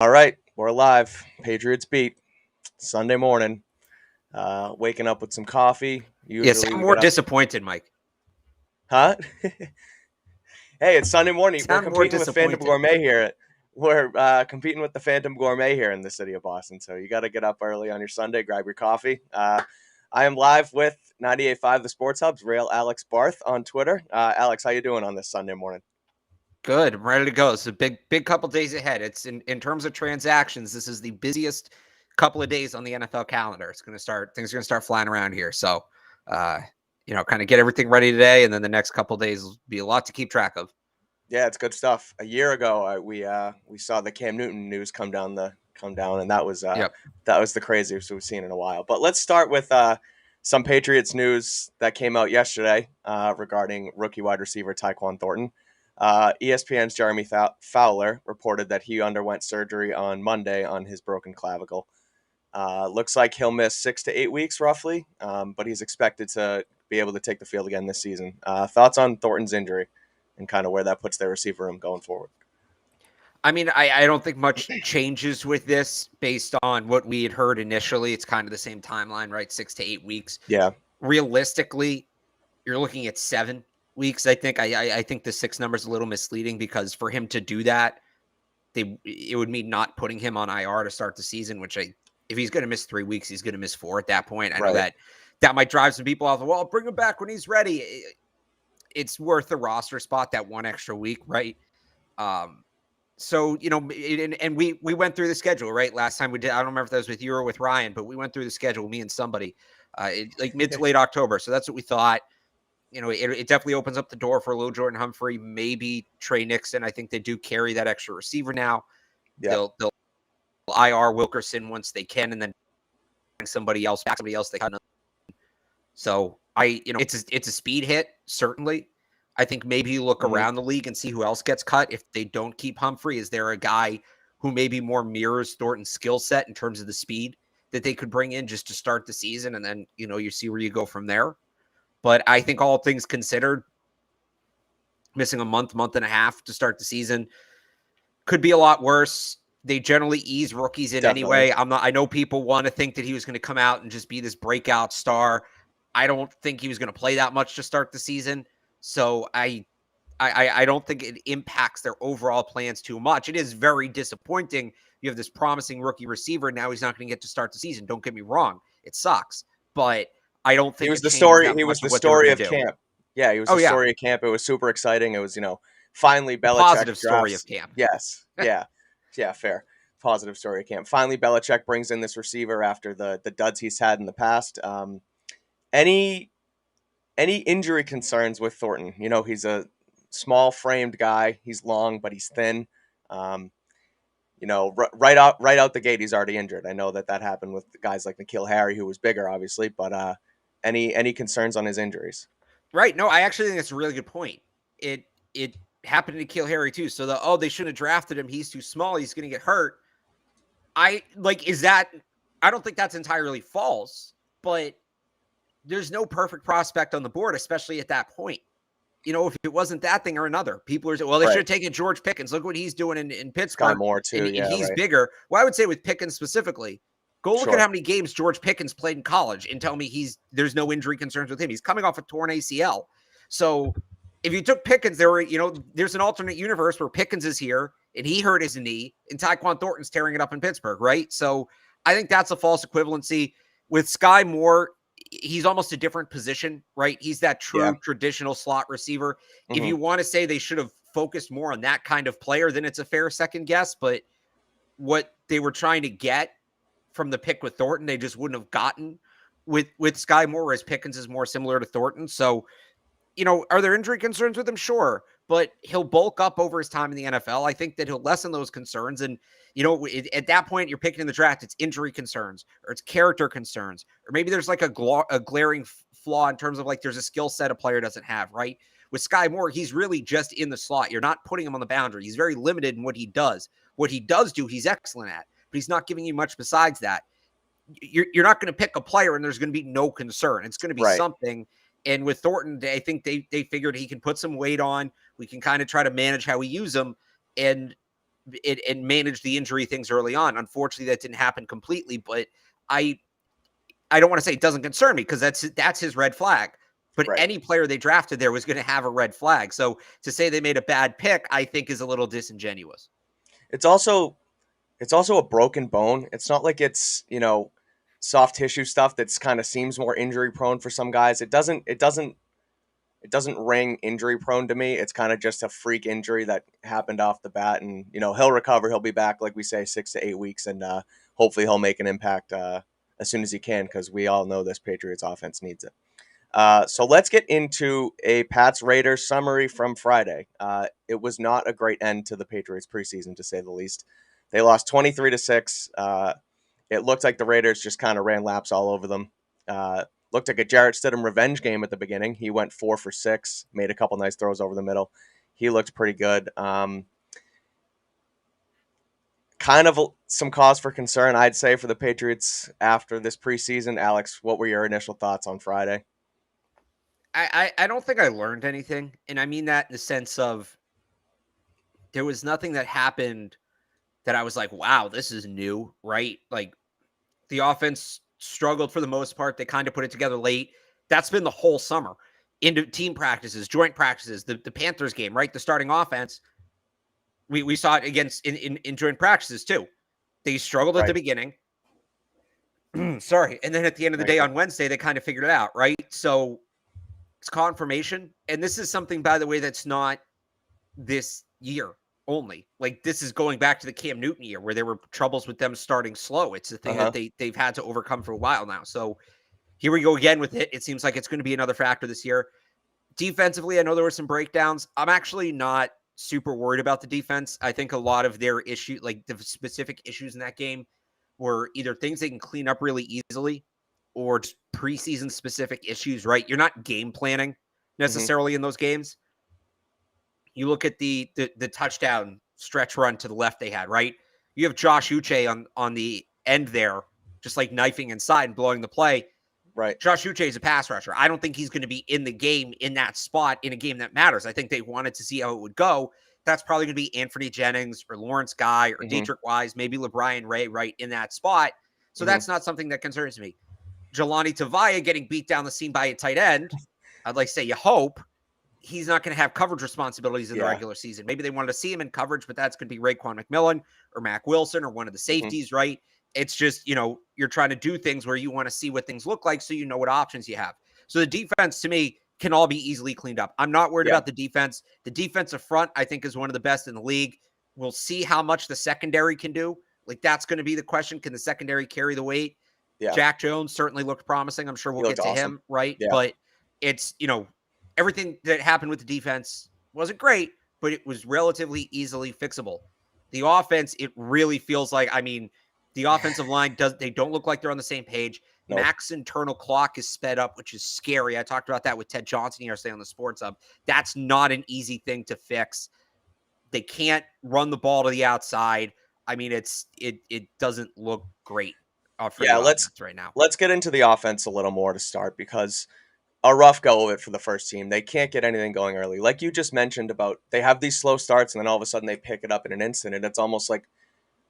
All right, we're live. Patriots beat Sunday morning. Waking up with some coffee. Yeah, Usually sound we more get up, disappointed, Mike. huh? Hey, it's Sunday morning. We're Sound more competing with Phantom disappointed. Gourmet here. We're competing with the Phantom Gourmet here in the city of Boston. So you got to get up early on your Sunday, grab your coffee. I am live with 98.5 The Sports Hub's real Alex Barth on Twitter. Alex, how you doing on this Sunday morning? Good. I'm ready to go. It's a big couple days ahead. It's in terms of transactions, this is the busiest couple of days on the NFL calendar. Things are gonna start flying around here. So uh, kind of get everything ready today, and then the next couple of days will be a lot to keep track of. Yeah, it's good stuff. A year ago, we saw the Cam Newton news come down, and Yep. that was the craziest we've seen in a while. But let's start with some Patriots news that came out yesterday regarding rookie wide receiver Tyquan Thornton. ESPN's Jeremy Fowler reported that he underwent surgery on Monday on his broken clavicle. Looks like he'll miss 6 to 8 weeks roughly, but he's expected to be able to take the field again this season. Thoughts on Thornton's injury and kind of where that puts their receiver room going forward? I mean, I don't think much changes with this based on what we had heard initially. It's kind of the same timeline, right? 6 to 8 weeks. Yeah, Realistically, you're looking at 7 weeks. I think I think the six number is a little misleading because for him to do that, it would mean not putting him on IR to start the season, which if he's going to miss 3 weeks, he's going to miss 4 at that point. I know right. that might drive some people off. Well, bring him back when he's ready. It's worth the roster spot that one extra week, right? Um, so and we went through the schedule right last time we did. I don't remember if that was with you or with Ryan, but we went through the schedule, me and somebody, like mid to late October. So that's what we thought. It definitely opens up the door for Lil Jordan Humphrey, maybe Trey Nixon. I think they do carry that extra receiver now. Yep. They'll IR Wilkerson once they can, and then somebody else they cut. So it's a speed hit certainly. I think maybe you look Mm-hmm. around the league and see who else gets cut if they don't keep Humphrey. Is there a guy who maybe more mirrors Thornton's skill set in terms of the speed that they could bring in just to start the season, and then you see where you go from there. But I think all things considered, missing a month and a half to start the season could be a lot worse. They generally ease rookies in Definitely. anyway. I know people want to think that he was going to come out and just be this breakout star. I don't think he was going to play that much to start the season. So I don't think it impacts their overall plans too much. It is very disappointing. You have this promising rookie receiver. Now he's not going to get to start the season. Don't get me wrong. It sucks. But I don't He think was it the changes story. that He was much of the what they were story going of to do. camp. Yeah, he was Oh, the yeah. story of camp. It was super exciting. It was finally The Belichick positive story drafts. of camp. Yes, yeah, yeah, fair. Positive story of camp. Finally, Belichick brings in this receiver after the duds he's had in the past. Any injury concerns with Thornton? He's a small framed guy. He's long, but he's thin. Um, right out the gate, he's already injured. I know that happened with guys like N'Keal Harry, who was bigger, obviously. But any concerns on his injuries? Right. No, I actually think that's a really good point. It happened to Kill Harry too. So they shouldn't have drafted him. He's too small. He's going to get hurt. I don't think that's entirely false, but there's no perfect prospect on the board, especially at that point. If it wasn't that thing or another, people are saying, well, they should Right. have taken George Pickens. Look what he's doing in Sky Pittsburgh, Moore and too. Yeah, he's right. bigger. Well, I would say with Pickens specifically, go look at Sure. how many games George Pickens played in college and tell me there's no injury concerns with him. He's coming off a torn ACL. So if you took Pickens, there's an alternate universe where Pickens is here and he hurt his knee and Tyquan Thornton's tearing it up in Pittsburgh, right? So I think that's a false equivalency. With Sky Moore, he's almost a different position, right? He's that Yeah. true traditional slot receiver. If Mm-hmm. you want to say they should have focused more on that kind of player, then it's a fair second guess. But what they were trying to get from the pick with Thornton, they just wouldn't have gotten with Sky Moore, whereas Pickens is more similar to Thornton. So, are there injury concerns with him? Sure. But he'll bulk up over his time in the NFL. I think that he'll lessen those concerns. And, at that point, you're picking in the draft, it's injury concerns or it's character concerns. Or maybe there's like a glaring flaw in terms of like there's a skill set a player doesn't have, right? With Sky Moore, he's really just in the slot. You're not putting him on the boundary. He's very limited in what he does. What he does do, he's excellent at, but he's not giving you much besides that. You're not going to pick a player and there's going to be no concern. It's going to be Right. something. And with Thornton, I think they figured he can put some weight on. We can kind of try to manage how we use him. And and manage the injury things early on. Unfortunately, that didn't happen completely, but I don't want to say it doesn't concern me because that's his red flag. But Right. any player they drafted there was going to have a red flag. So to say they made a bad pick, I think is a little disingenuous. It's also a broken bone. It's not like it's, soft tissue stuff that's kind of seems more injury prone for some guys. It doesn't ring injury prone to me. It's kind of just a freak injury that happened off the bat, and he'll recover. He'll be back, like we say, 6 to 8 weeks, and hopefully he'll make an impact as soon as he can, because we all know this Patriots offense needs it. So let's get into a Pats Raiders summary from Friday. It was not a great end to the Patriots preseason, to say the least. They lost 23-6. It looked like the Raiders just kind of ran laps all over them. Looked like a Jarrett Stidham revenge game at the beginning. He went 4 for 6, made a couple nice throws over the middle. He looked pretty good. Kind of some cause for concern, I'd say, for the Patriots after this preseason. Alex, what were your initial thoughts on Friday? I don't think I learned anything. And I mean that in the sense of there was nothing that happened that I was like, wow, this is new, right? Like the offense struggled for the most part. They kind of put it together late. That's been the whole summer. Into team practices, joint practices, the Panthers game, right? The starting offense. We saw it against in joint practices too. They struggled at the beginning. Sorry. And then at the end of the day on Wednesday, they kind of figured it out, right? So it's confirmation. And this is something, by the way, that's not this year only. Like this is going back to the Cam Newton year where there were troubles with them starting slow. It's the thing that they've had to overcome for a while now. So here we go again with it. It seems like it's going to be another factor this year. Defensively, I know there were some breakdowns. I'm actually not super worried about the defense. I think a lot of their issue, like the specific issues in that game, were either things they can clean up really easily or just preseason specific issues, right? You're not game planning necessarily in those games. You look at the touchdown stretch run to the left they had, right? You have Josh Uche on the end there, just like knifing inside and blowing the play. Right. Josh Uche is a pass rusher. I don't think he's going to be in the game in that spot in a game that matters. I think they wanted to see how it would go. That's probably going to be Anthony Jennings or Lawrence Guy or Dietrich Wise, maybe LeBrian Ray right in that spot. So that's not something that concerns me. Jelani Tavaya getting beat down the seam by a tight end. I'd like to say you hope he's not going to have coverage responsibilities in the regular season. Maybe they wanted to see him in coverage, but that's going to be Raekwon McMillan or Mac Wilson or one of the safeties, right? It's just, you're trying to do things where you want to see what things look like so you know what options you have. So the defense, to me, can all be easily cleaned up. I'm not worried about the defense. The defensive front, I think, is one of the best in the league. We'll see how much the secondary can do. Like, that's going to be the question. Can the secondary carry the weight? Yeah. Jack Jones certainly looked promising. I'm sure we'll get to him, right? Yeah. But it's, everything that happened with the defense wasn't great, but it was relatively easily fixable. The offense, it really feels like, the offensive line they don't look like they're on the same page. Nope. Mac's internal clock is sped up, which is scary. I talked about that with Ted Johnson yesterday on the Sports Hub. That's not an easy thing to fix. They can't run the ball to the outside. It doesn't look great for the offense right now. Let's get into the offense a little more to start, because a rough go of it for the first team. They can't get anything going early. Like you just mentioned about, they have these slow starts and then all of a sudden they pick it up in an instant, and it's almost like,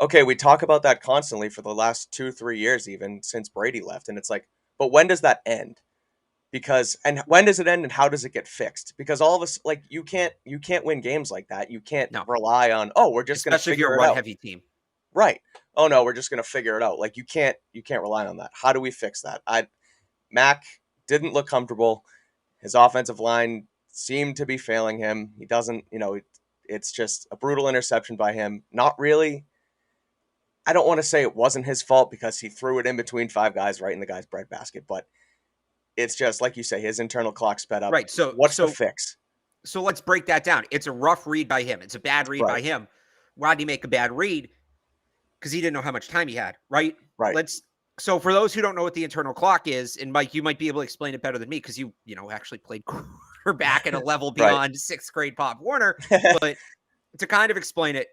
okay, we talk about that constantly for the last 2-3 years, even since Brady left. And it's like, but when does that end? And when does it end and how does it get fixed? Because all of us, like, you can't win games like that. You can't rely on, we're just going to figure it out. Especially if you're a run-heavy team. Right. Oh no, we're just going to figure it out. Like, you can't rely on that. How do we fix that? Mac didn't look comfortable. His offensive line seemed to be failing him. He doesn't, it's just a brutal interception by him. Not really. I don't want to say it wasn't his fault because he threw it in between 5 guys right in the guy's breadbasket, but it's just, like you say, his internal clock sped up. Right. So what's the fix? So let's break that down. It's a rough read by him. It's a bad read by him. Why did he make a bad read? Because he didn't know how much time he had, right? Right. So for those who don't know what the internal clock is, and Mike, you might be able to explain it better than me because you actually played quarterback at a level beyond 6th grade Pop Warner. But to kind of explain it,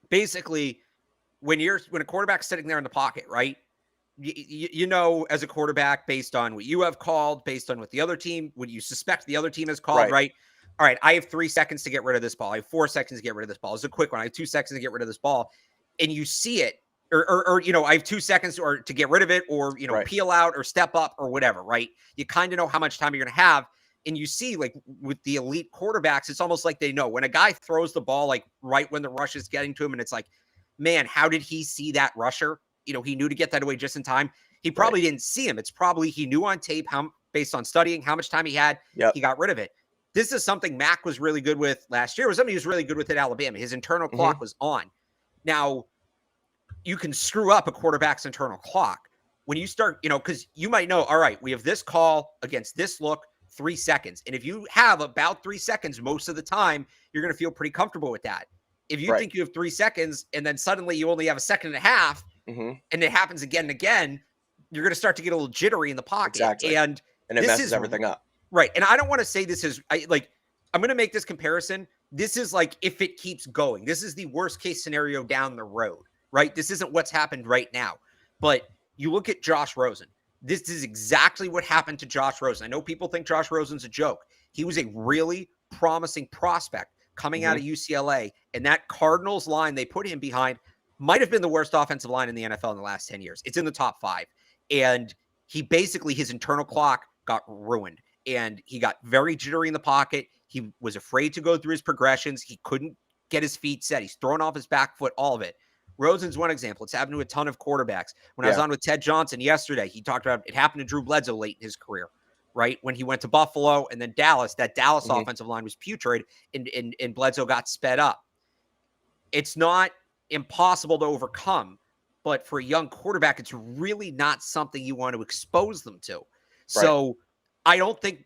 basically, when a quarterback's sitting there in the pocket, right? You know, as a quarterback, based on what you have called, based on what the other team, what you suspect the other team has called, right? all right, I have 3 seconds to get rid of this ball. I have 4 seconds to get rid of this ball. It's a quick one. I have 2 seconds to get rid of this ball. And you see it, or I have 2 seconds to get rid of it, or, Right. peel out or step up or whatever, right? You kind of know how much time you're going to have. And you see, like, with the elite quarterbacks, it's almost like they know when a guy throws the ball, like, right when the rush is getting to him, and it's like, man, how did he see that rusher? He knew to get that away just in time. He probably didn't see him. It's probably he knew on tape, based on studying, how much time he had. Yep. He got rid of it. This is something Mac was really good with last year. It was something he was really good with at Alabama. His internal clock was on. Now, you can screw up a quarterback's internal clock when you start, because you might know, all right, we have this call against this look, 3 seconds. And if you have about 3 seconds most of the time, you're going to feel pretty comfortable with that. If you think you have 3 seconds and then suddenly you only have a second and a half, and it happens again and again, you're going to start to get a little jittery in the pocket. Exactly. And it messes everything up. Right. And I don't want to say this is I'm going to make this comparison. This is like if it keeps going. This is the worst case scenario down the road, right? This isn't what's happened right now. But you look at Josh Rosen. This is exactly what happened to Josh Rosen. I know people think Josh Rosen's a joke. He was a really promising prospect coming out of UCLA. And that Cardinals line they put him behind might have been the worst offensive line in the NFL in the last 10 years. It's in the top 5. And he basically, his internal clock got ruined. And he got very jittery in the pocket. He was afraid to go through his progressions. He couldn't get his feet set. He's throwing off his back foot, all of it. Rosen's one example. It's happened to a ton of quarterbacks. When I was on with Ted Johnson yesterday, he talked about it happened to Drew Bledsoe late in his career, right? When he went to Buffalo and then Dallas, that Dallas offensive line was putrid and Bledsoe got sped up. It's not impossible to overcome, but for a young quarterback, it's really not something you want to expose them to. So I don't think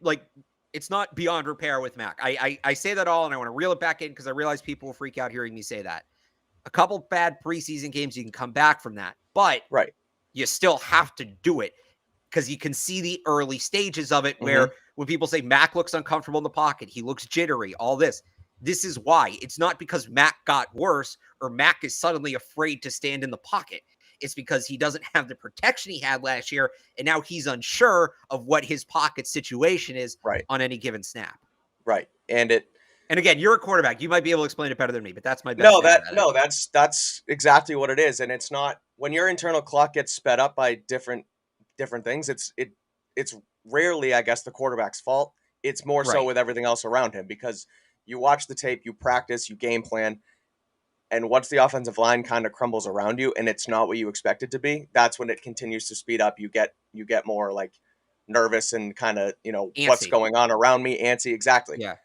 it's not beyond repair with Mac. I say that all and I want to reel it back in because I realize people will freak out hearing me say that. A couple bad preseason games, you can come back from that, but you still have to do it because you can see the early stages of it where when people say Mac looks uncomfortable in the pocket, he looks jittery, all this. This is why. It's not because Mac got worse or Mac is suddenly afraid to stand in the pocket. It's because he doesn't have the protection he had last year, and now he's unsure of what his pocket situation is on any given snap. Right. And again, you're a quarterback. You might be able to explain it better than me, but that's my best. That's exactly what it is. And it's not when your internal clock gets sped up by different things. It's rarely, I guess, the quarterback's fault. It's more so with everything else around him because you watch the tape, you practice, you game plan, and once the offensive line kind of crumbles around you, and it's not what you expect it to be, that's when it continues to speed up. You get more like nervous and kind of antsy. What's going on around me, antsy, exactly. Yeah.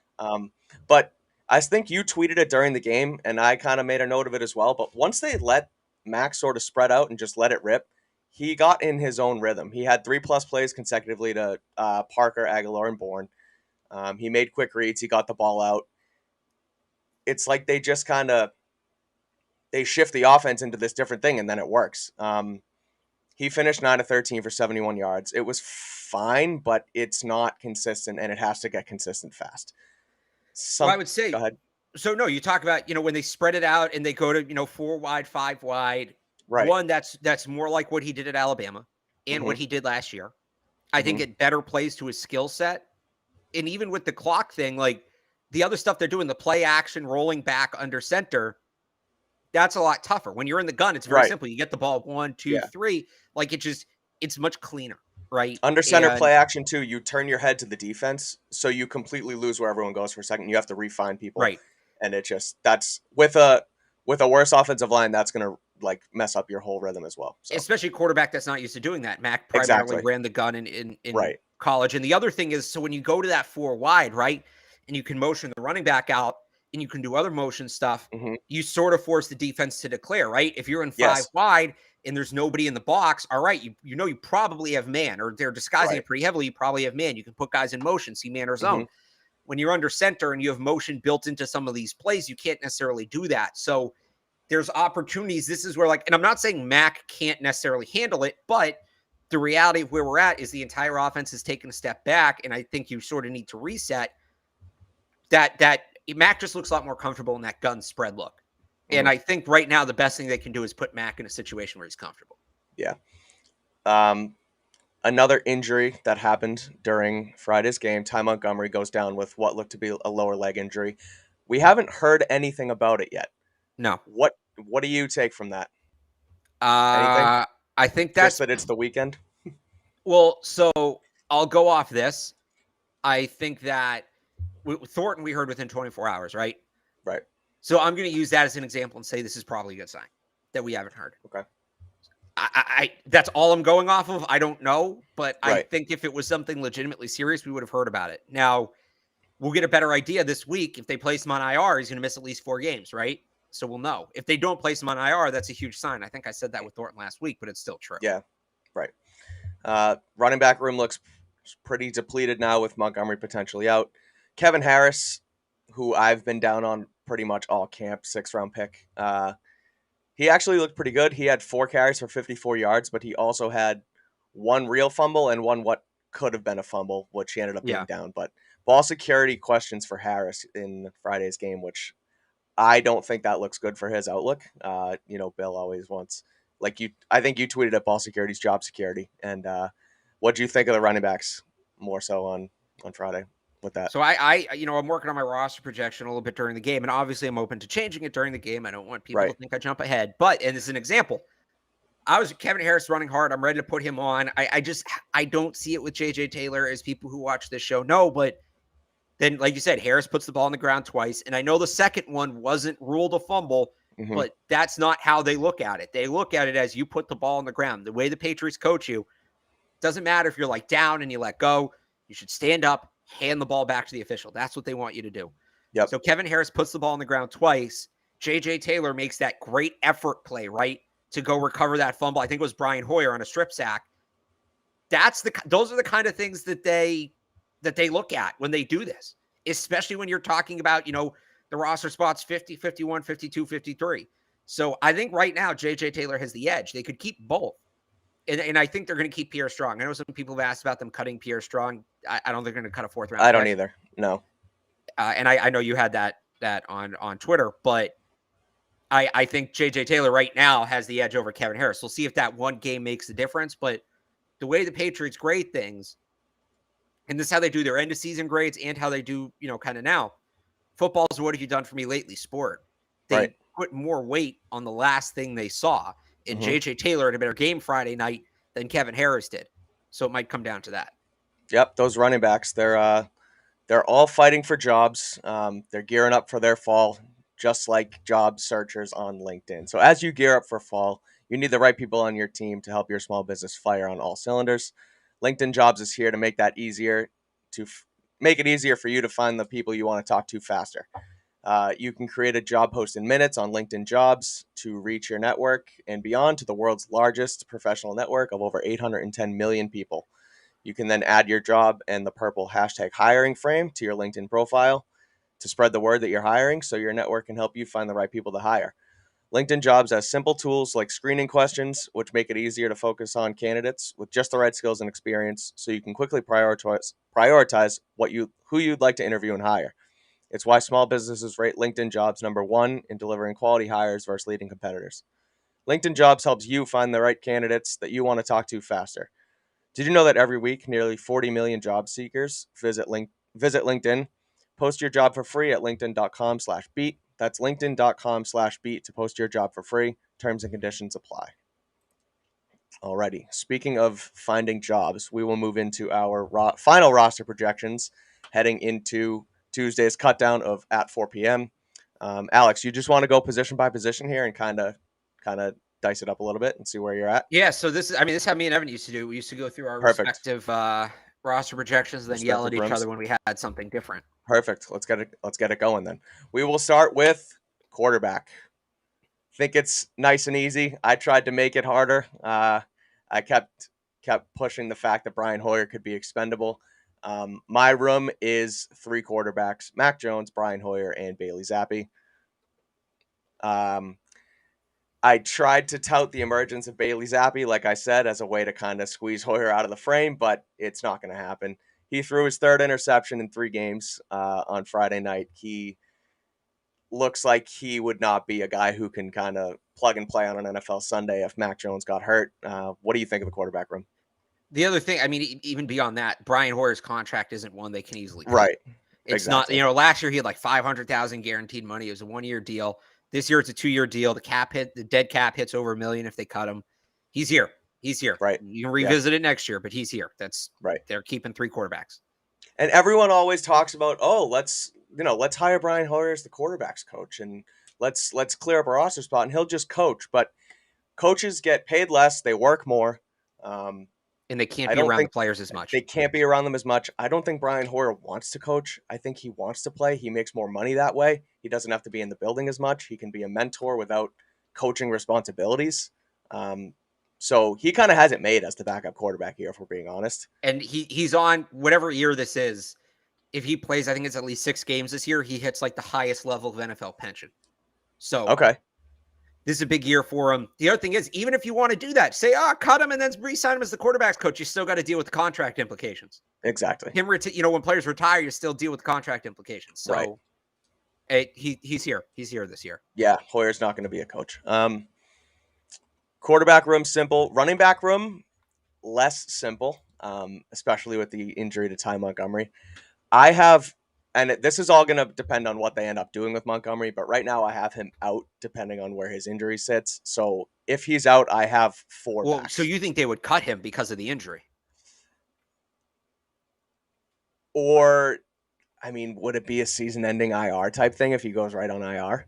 But I think you tweeted it during the game, and I kind of made a note of it as well. But once they let Max sort of spread out and just let it rip, he got in his own rhythm. He had 3+ plays consecutively to Parker, Aguilar, and Bourne. He made quick reads. He got the ball out. It's like they just kind of they shift the offense into this different thing, and then it works. He finished 9 of 13 for 71 yards. It was fine, but it's not consistent, and it has to get consistent fast. Well, I would say, go ahead. So no, you talk about, when they spread it out and they go to, 4 wide, 5 wide. Right. One, that's more like what he did at Alabama and what he did last year. I think it better plays to his skill set. And even with the clock thing, like the other stuff they're doing, the play action, rolling back under center, that's a lot tougher. When you're in the gun, it's very simple. You get the ball 1, 2, 3. Like it's much cleaner. Right. Under center play action too, you turn your head to the defense, so you completely lose where everyone goes for a second. You have to refine people. Right. And that's with a worse offensive line, that's gonna mess up your whole rhythm as well. So. Especially a quarterback that's not used to doing that. Mac primarily ran the gun in college. And the other thing is, so when you go to that 4 wide, right, and you can motion the running back out and you can do other motion stuff, you sort of force the defense to declare, right? If you're in 5 wide and there's nobody in the box, all right, you probably have man, or they're disguising it pretty heavily. You probably have man. You can put guys in motion, see man or zone. When you're under center and you have motion built into some of these plays, you can't necessarily do that. So there's opportunities. This is where and I'm not saying Mac can't necessarily handle it, but the reality of where we're at is the entire offense has taken a step back. And I think you sort of need to reset that Mac just looks a lot more comfortable in that gun spread look. And I think right now the best thing they can do is put Mac in a situation where he's comfortable. Yeah. Another injury that happened during Friday's game. Ty Montgomery goes down with what looked to be a lower leg injury. We haven't heard anything about it yet. No. What do you take from that? Anything? Uh, I think Just that's that it's the weekend? well. So I'll go off this. I think that Thornton we heard within 24 hours, right? Right. So I'm going to use that as an example and say this is probably a good sign that we haven't heard. Okay. I that's all I'm going off of. I don't know, but I Right. think if it was something legitimately serious, we would have heard about it. Now we'll get a better idea this week. If they place him on IR, he's going to miss at least 4 games, right? So we'll know. If they don't place him on IR, that's a huge sign. I think I said that with Thornton last week, but it's still true. Yeah. Right. Running back room looks pretty depleted now with Montgomery potentially out. Kevin Harris, who I've been down on pretty much all camp, 6th-round pick. He actually looked pretty good. He had 4 carries for 54 yards, but he also had 1 real fumble and 1 what could have been a fumble, which he ended up being down. But ball security questions for Harris in Friday's game, which I don't think that looks good for his outlook. Bill always wants, I think you tweeted at ball security's job security. And what do you think of the running backs more so on Friday with that? So I'm working on my roster projection a little bit during the game, and obviously I'm open to changing it during the game. I don't want people to think I jump ahead, but and as an example, Kevin Harris running hard. I'm ready to put him on. I don't see it with JJ Taylor, as people who watch this show know, but then, like you said, Harris puts the ball on the ground twice. And I know the second one wasn't ruled a fumble, but that's not how they look at it. They look at it as you put the ball on the ground. The way the Patriots coach you, doesn't matter if you're down and you let go. You should stand up, hand the ball back to the official. That's what they want you to do. Yep. So Kevin Harris puts the ball on the ground twice. JJ Taylor makes that great effort play, right, to go recover that fumble. I think it was Brian Hoyer on a strip sack. Those are the kind of things that they look at when they do this, especially when you're talking about, the roster spots 50, 51, 52, 53. So I think right now, JJ Taylor has the edge. They could keep both. And I think they're going to keep Pierre Strong. I know some people have asked about them cutting Pierre Strong. I don't think they're going to cut a 4th round. I don't either. No. And I know you had that on Twitter, but I think JJ Taylor right now has the edge over Kevin Harris. We'll see if that one game makes a difference. But the way the Patriots grade things, and this is how they do their end of season grades and how they do, kind of now. Football's what have you done for me lately? Sport. They put more weight on the last thing they saw. And JJ Taylor had a better game Friday night than Kevin Harris did. So it might come down to that. Yep, those running backs, they're all fighting for jobs. They're gearing up for their fall, just like job searchers on LinkedIn. So as you gear up for fall, you need the right people on your team to help your small business fire on all cylinders. LinkedIn Jobs is here to make that easier, make it easier for you to find the people you want to talk to faster. You can create a job post in minutes on LinkedIn Jobs to reach your network and beyond to the world's largest professional network of over 810 million people. You can then add your job and the purple hashtag hiring frame to your LinkedIn profile to spread the word that you're hiring so your network can help you find the right people to hire. LinkedIn Jobs has simple tools like screening questions, which make it easier to focus on candidates with just the right skills and experience so you can quickly prioritize who you'd like to interview and hire. It's why small businesses rate LinkedIn Jobs number 1 in delivering quality hires versus leading competitors. LinkedIn Jobs helps you find the right candidates that you want to talk to faster. Did you know that every week, nearly 40 million job seekers visit LinkedIn? Post your job for free at linkedin.com/beat. That's linkedin.com/beat to post your job for free. Terms and conditions apply. Alrighty. Speaking of finding jobs, we will move into our final roster projections heading into Tuesday's cut down of at 4 p.m. Alex, you just want to go position by position here and kind of dice it up a little bit and see where you're at? Yeah, so this is how me and Evan used to do. We used to go through our respective roster projections and then yell at each other when we had something different. Perfect. Let's get it going then. We will start with quarterback. Think it's nice and easy. I tried to make it harder. I kept pushing the fact that Brian Hoyer could be expendable. My room is 3 quarterbacks: Mac Jones, Brian Hoyer, and Bailey Zappi. I tried to tout the emergence of Bailey Zappi, like I said, as a way to kind of squeeze Hoyer out of the frame, but it's not going to happen. He threw his 3rd interception in 3 games on Friday night. He looks like he would not be a guy who can kind of plug and play on an NFL Sunday if Mac Jones got hurt. What do you think of the quarterback room? The other thing, I mean, even beyond that, Brian Hoyer's contract isn't one they can easily cut. Right. It's Exactly. not, last year he had like 500,000 guaranteed money. It was a 1-year deal. This year it's a 2-year deal. The dead cap hits over $1 million if they cut him. He's here. Right. You can revisit it next year, but he's here. Right. They're keeping 3 quarterbacks. And everyone always talks about, let's hire Brian Hoyer as the quarterbacks coach and let's clear up a roster spot and he'll just coach. But coaches get paid less, they work more. And they can't be around the players as much. They can't be around them as much. I don't think Brian Hoyer wants to coach. I think he wants to play. He makes more money that way. He doesn't have to be in the building as much. He can be a mentor without coaching responsibilities. So he kind of has it made as the backup quarterback here, if we're being honest. And he's on whatever year this is. If he plays, I think it's at least 6 games this year, he hits like the highest level of NFL pension. So okay, this is a big year for him. The other thing is, even if you want to do that, say, cut him and then re-sign him as the quarterback's coach, you still got to deal with the contract implications. Exactly. When players retire, you still deal with the contract implications. So he's here. He's here this year. Yeah, Hoyer's not going to be a coach. Quarterback room, simple. Running back room, less simple, especially with the injury to Ty Montgomery. I have, and this is all going to depend on what they end up doing with Montgomery, but right now I have him out depending on where his injury sits. So if he's out, I have 4 backs. So you think they would cut him because of the injury? Or, I mean, would it be a season-ending IR type thing if he goes right on IR?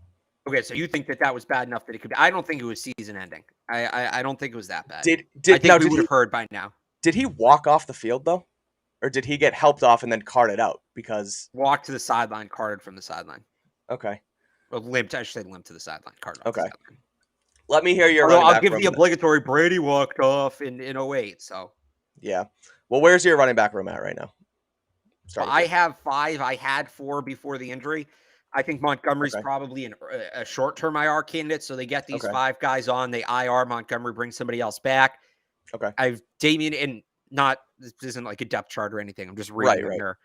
Okay, so you think that was bad enough that it could be? I don't think it was season-ending. I don't think it was that bad. I think we would have heard by now. Did he walk off the field, though? Or did he get helped off and then carted out? Because walked to the sideline, carted from the sideline. Okay. Well, limped. I should say limped to the sideline, carted off okay. the sideline. Let me hear your running back. I'll give the obligatory Brady walked off in 08. So yeah. Well, where's your running back room at right now? I have 5. I had 4 before the injury. I think Montgomery's probably a short-term IR candidate, so they get these 5 guys on. They IR Montgomery, bring somebody else back. Okay. I've Damien and this isn't like a depth chart or anything. I'm just reading here.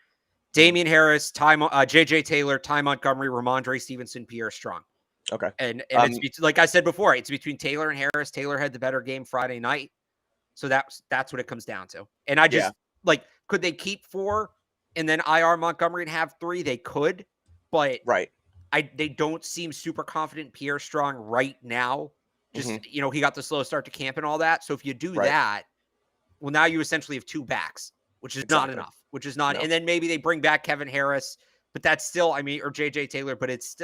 Damian Harris, JJ Taylor, Ty Montgomery, Ramondre Stevenson, Pierre Strong. Okay. And it's like I said before, it's between Taylor and Harris. Taylor had the better game Friday night. So that's what it comes down to. And I just could they keep 4 and then IR Montgomery and have 3? They could, but they don't seem super confident in Pierre Strong right now. Just he got the slow start to camp and all that. So if you do that, well, now you essentially have 2 backs, which is not enough. Which is not, and then maybe they bring back Kevin Harris, but that's still, or JJ Taylor, but it's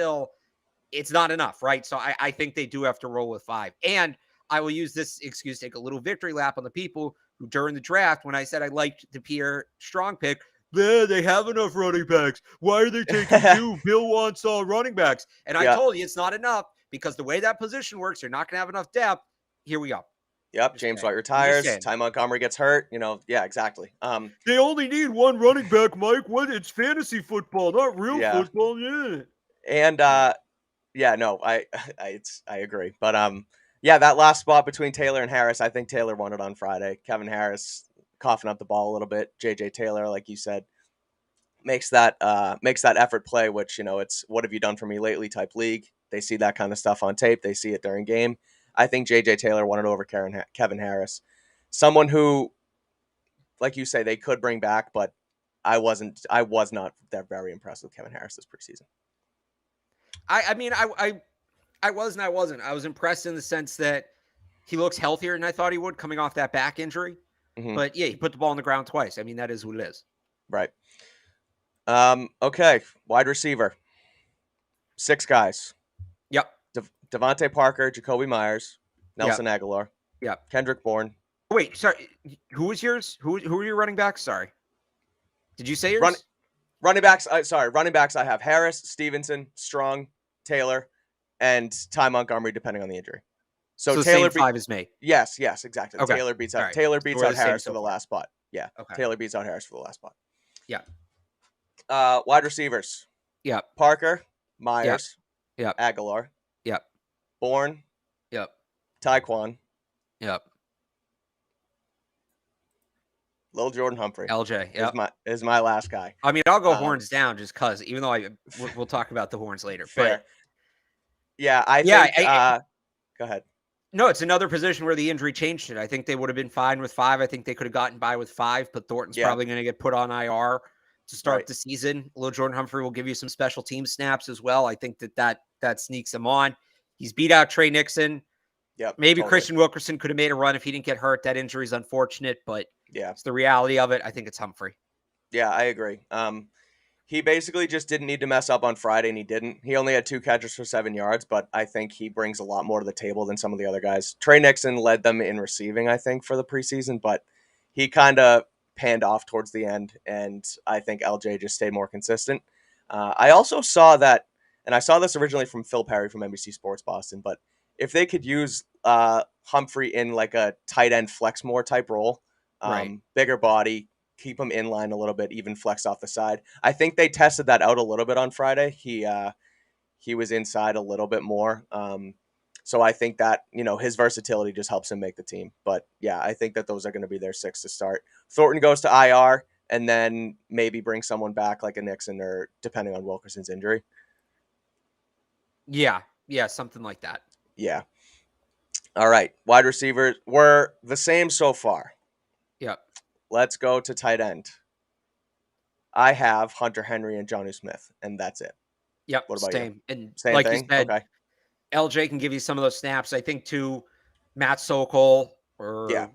not enough, right? So I think they do have to roll with 5. And I will use this excuse to take a little victory lap on the people who during the draft, when I said I liked the Pierre Strong pick, they have enough running backs. Why are they taking 2? Bill wants all running backs. And I told you it's not enough because the way that position works, you're not going to have enough depth. Here we go. Yep, James White retires. Ty Montgomery gets hurt. Yeah, exactly. They only need 1 running back, Mike. It's fantasy football, not real football. Yeah. And I agree. But that last spot between Taylor and Harris, I think Taylor won it on Friday. Kevin Harris coughing up the ball a little bit. JJ Taylor, like you said, makes that effort play, which it's what have you done for me lately type league. They see that kind of stuff on tape. They see it during game. I think JJ Taylor won it over Kevin Harris. Someone who, like you say, they could bring back, but I was not that very impressed with Kevin Harris this preseason. I was and I wasn't. I was impressed in the sense that he looks healthier than I thought he would coming off that back injury. Mm-hmm. But yeah, he put the ball on the ground twice. That is what it is. Right. Okay. Wide receiver. 6 guys. Yep. Devontae Parker, Jacoby Myers, Nelson Aguilar. Yep. Kendrick Bourne. Wait, sorry. Who was yours? Who are your running backs? Sorry. Did you say yours? Running backs. Running backs. I have Harris, Stevenson, Strong, Taylor, and Ty Montgomery, depending on the injury. So Taylor same 5 as me. Yes, exactly. Okay. Taylor beats out Harris for the last spot. Yeah. Okay. Taylor beats out Harris for the last spot. Yeah. Wide receivers. Yep. Parker, Myers. Yep. Aguilar. Yep. Bourne. Yep. Tyquan. Yep. Lil Jordan Humphrey. LJ. Yep. Is my last guy. I'll go horns down just because, even though we'll talk about the horns later. Fair. But yeah, I think. Go ahead. No, it's another position where the injury changed it. I think they would have been fine with 5. I think they could have gotten by with 5, but Thornton's Yeah, probably going to get put on IR to start right. the season. Little Jordan Humphrey will give you some special team snaps as well. I think that sneaks him on. He's beat out Trey Nixon. Yep, Maybe totally. Christian Wilkerson could have made a run if he didn't get hurt. That injury is unfortunate, but Yeah, it's the reality of it. I think it's Humphrey. yeah, I agree. He basically just didn't need to mess up on Friday, and he didn't. He only had 2 catches for 7 yards, but I think he brings a lot more to the table than some of the other guys. Trey Nixon led them in receiving, I think, for the preseason, but he kind of panned off towards the end, and I think LJ just stayed more consistent. I also saw that, and I saw this originally from Phil Perry from NBC Sports Boston, but if they could use Humphrey in like a tight end flex more type role, Right. bigger body, keep him in line a little bit, even flex off the side. I think they tested that out a little bit on Friday. He was inside a little bit more. So I think that, his versatility just helps him make the team. But yeah, I think that those are going to be their 6 to start. Thornton goes to IR and then maybe bring someone back like a Nixon or depending on Wilkerson's injury. Yeah. Yeah. Something like that. Yeah. All right. Wide receivers were the same so far. Yep. Let's go to tight end. I have Hunter Henry and Johnny Smith, and that's it. Yep. What about you? Same. And Same like you thing? said, Okay. LJ can give you some of those snaps. I think too, Matt Sokol Yeah.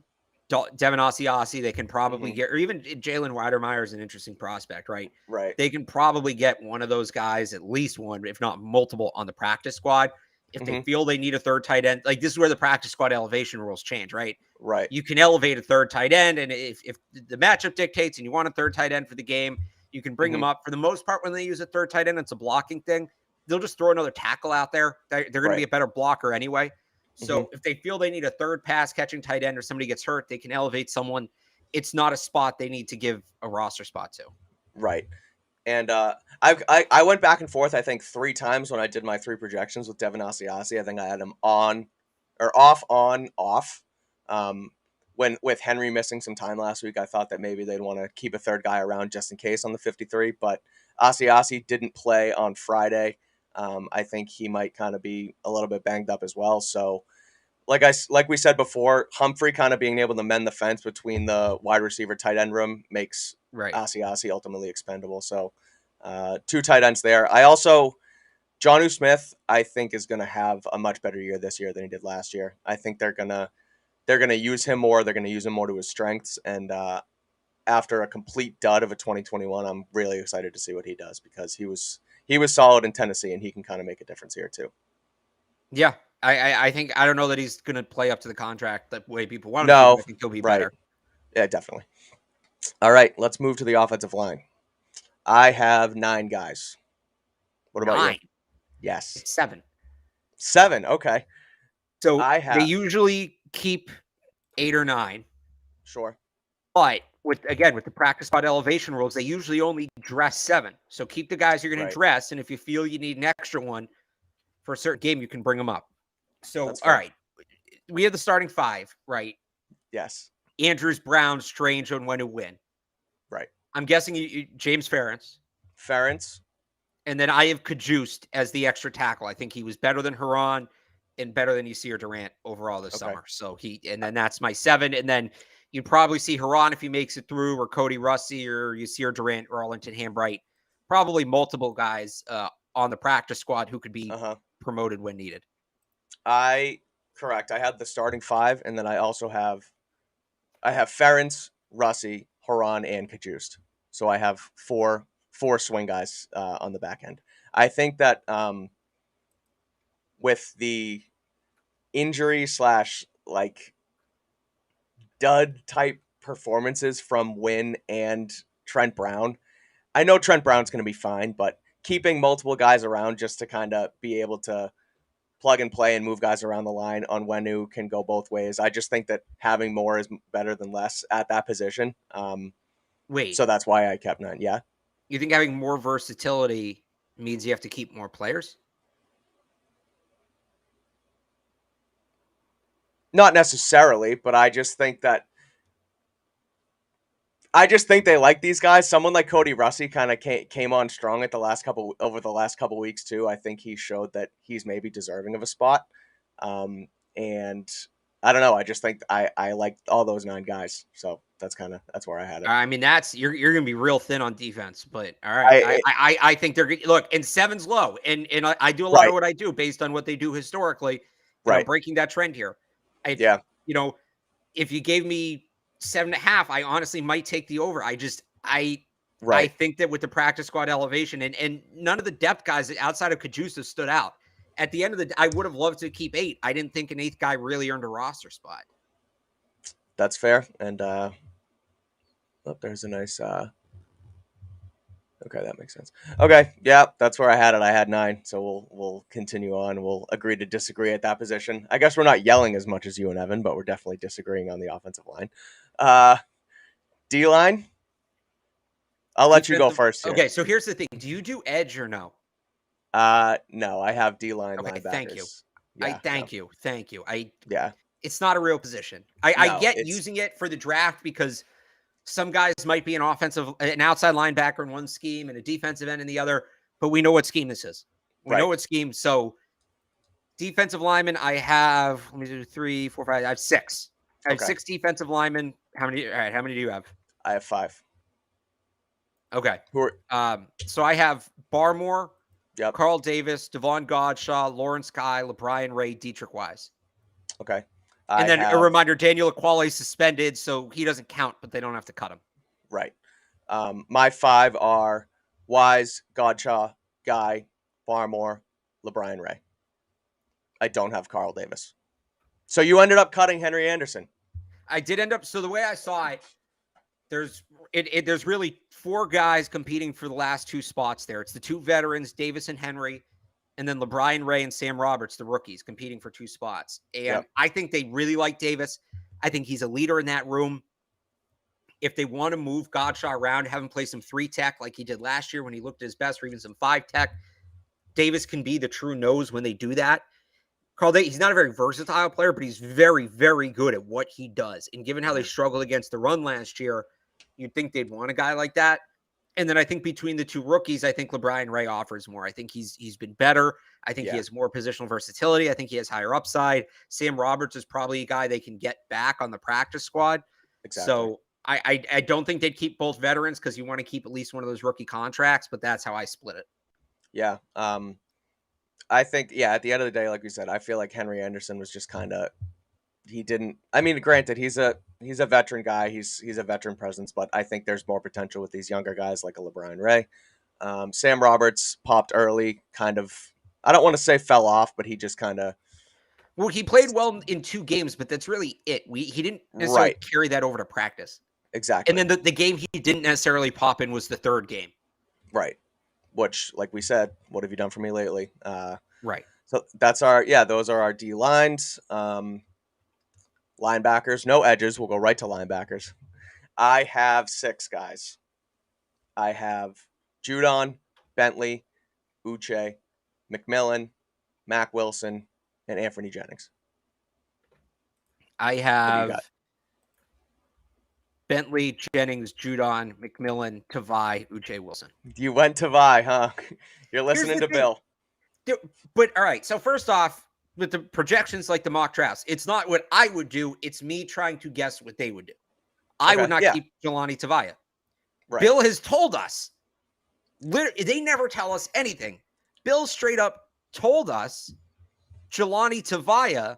or Devin Asiasi, they can probably Mm-hmm. get, or even Jalen Weidermeyer is an interesting prospect, right? Right. They can probably get one of those guys, at least one, if not multiple, on the practice squad. If they Mm-hmm. feel they need a third tight end, like this is where the practice squad elevation rules change, right? Right. You can elevate a third tight end, and if the matchup dictates and you want a third tight end for the game, you can bring Mm-hmm. them up. For the most part, when they use a third tight end, it's a blocking thing. They'll just throw another tackle out there. They're going to Right. be a better blocker anyway. Mm-hmm. So if they feel they need a third pass catching tight end or somebody gets hurt, they can elevate someone. It's not a spot they need to give a roster spot to. Right. And I went back and forth, I think, 3 times when I did my 3 projections with Devin Asiasi. I think I had him on or off, on, off. When with Henry missing some time last week, I thought that maybe they'd want to keep a third guy around just in case on the 53. But Asiasi didn't play on Friday. I think he might kind of be a little bit banged up as well. So like we said before, Humphrey kind of being able to mend the fence between the wide receiver tight end room makes Right. Asiasi ultimately expendable. So 2 tight ends there. I also Jonnu Smith, I think, is going to have a much better year this year than he did last year. I think they're gonna use him more. They're gonna use him more to his strengths. And after a complete dud of a 2021, I'm really excited to see what he does because he was solid in Tennessee and he can kind of make a difference here too. Yeah. I think, I don't know that he's going to play up to the contract the way people want him to, No, but I think he'll be right. better. Yeah, definitely. All right, let's move to the offensive line. I have 9 guys. What about 9. you? Yes. It's 7. 7, okay. So I they have usually keep 8 or 9. Sure. But with the practice squad elevation rules, they usually only dress 7. So keep the guys you're going Right. to dress, and if you feel you need an extra one for a certain game, you can bring them up. So, That's all fair. right, we have the starting 5, right? Yes. Andrews, Brown, Strange, and when to win. Right. I'm guessing James Ferentz. Ferentz. And then I have Kajust as the extra tackle. I think he was better than Huron and better than Yasir Durant overall this summer. So and then that's my 7. And then you'd probably see Huron if he makes it through, or Cody Russi, or Yasir Durant, or Arlington Hambright. Probably multiple guys on the practice squad who could be promoted when needed. Correct. I had the starting 5, and then I also have Ferentz, Russi, Huron, and Kajust. So I have four swing guys on the back end. I think that with the injury / like dud type performances from Wynn and Trent Brown, I know Trent Brown's going to be fine, but keeping multiple guys around just to kind of be able to plug and play and move guys around the line on Wenu can go both ways. I just think that having more is better than less at that position. Wait. So that's why I kept 9. Yeah. You think having more versatility means you have to keep more players? Not necessarily, but I just think they like these guys. Someone like Cody Russi kind of came on strong over the last couple weeks too. I think he showed that he's maybe deserving of a spot. and I don't know. I just think I like all those 9 guys, so that's where I had it. I mean, that's you're gonna be real thin on defense, but all right. I think they're look, and 7's low, and I do a lot Right. of what I do based on what they do historically, and I'm Right. breaking that trend here. Yeah. You know, if you gave me 7.5, I honestly might take the over. I Right. think that with the practice squad elevation and none of the depth guys outside of Cajusa stood out. At the end of the day, I would have loved to keep 8. I didn't think an 8th guy really earned a roster spot. That's fair. And there's a nice okay, that makes sense. Okay, yeah, that's where I had it. I had 9, so we'll continue on. We'll agree to disagree at that position. I guess we're not yelling as much as you and Evan, but we're definitely disagreeing on the offensive line. D line. I'll let you go first here. Okay, so here's the thing: do you do edge or no? No, I have D line linebackers. Thank you. Yeah, thank you. Yeah, it's not a real position. I get using it for the draft because some guys might be an outside linebacker in one scheme and a defensive end in the other, but we know what scheme this is. We know what scheme. So defensive linemen, I have, let me do 3, 4, 5, I have 6. I have 6 defensive linemen. How many do you have? I have 5. Okay. Who are, so I have Barmore, yep. Carl Davis, Devon Godshaw, Lawrence Guy, LeBrian Ray, Dietrich Wise. Okay. And then a reminder, Daniel Aquale is suspended, so he doesn't count, but they don't have to cut him. Right. My 5 are Wise, Godshaw, Guy, Barmore, LeBrian Ray. I don't have Carl Davis. So you ended up cutting Henry Anderson. I did end up. So the way I saw it, there's really 4 guys competing for the last 2 spots there. It's the 2 veterans, Davis and Henry, and then LeBrian Ray and Sam Roberts, the rookies, competing for 2 spots. And I think they really like Davis. I think he's a leader in that room. If they want to move Godshaw around, have him play some 3 tech like he did last year when he looked at his best, or even some 5 tech, Davis can be the true nose when they do that. Carl Davis, he's not a very versatile player, but he's very, very good at what he does. And given how they struggled against the run last year, you'd think they'd want a guy like that. And then I think between the 2 rookies, I think LeBrian Ray offers more. I think he's been better. I think he has more positional versatility. I think he has higher upside. Sam Roberts is probably a guy they can get back on the practice squad. Exactly. So I don't think they'd keep both veterans because you want to keep at least one of those rookie contracts, but that's how I split it. Yeah. I think, at the end of the day, like we said, I feel like Henry Anderson was just kind of, he didn't, I mean, granted, he's a veteran guy. He's a veteran presence, but I think there's more potential with these younger guys like a LeBrian Ray. Sam Roberts popped early, kind of, I don't want to say fell off, but he just kind of. Well, he played well in 2 games, but that's really it. He didn't necessarily carry that over to practice. Exactly. And then the game he didn't necessarily pop in was the 3rd game. Right. Which, like we said, what have you done for me lately? Right. So that's those are our D lines. Linebackers, no edges. We'll go right to linebackers. I have 6 guys. I have Judon, Bentley, Uche, McMillan, Mac Wilson, and Anthony Jennings. I have Bentley, Jennings, Judon, McMillan, Tavai, Uche, Wilson. You went Tavai, huh? You're listening to Bill. But all right, so first off, with the projections like the mock drafts, it's not what I would do. It's me trying to guess what they would do. I would not keep Jelani Tavai. Right. Bill has told us. They never tell us anything. Bill straight up told us Jelani Tavai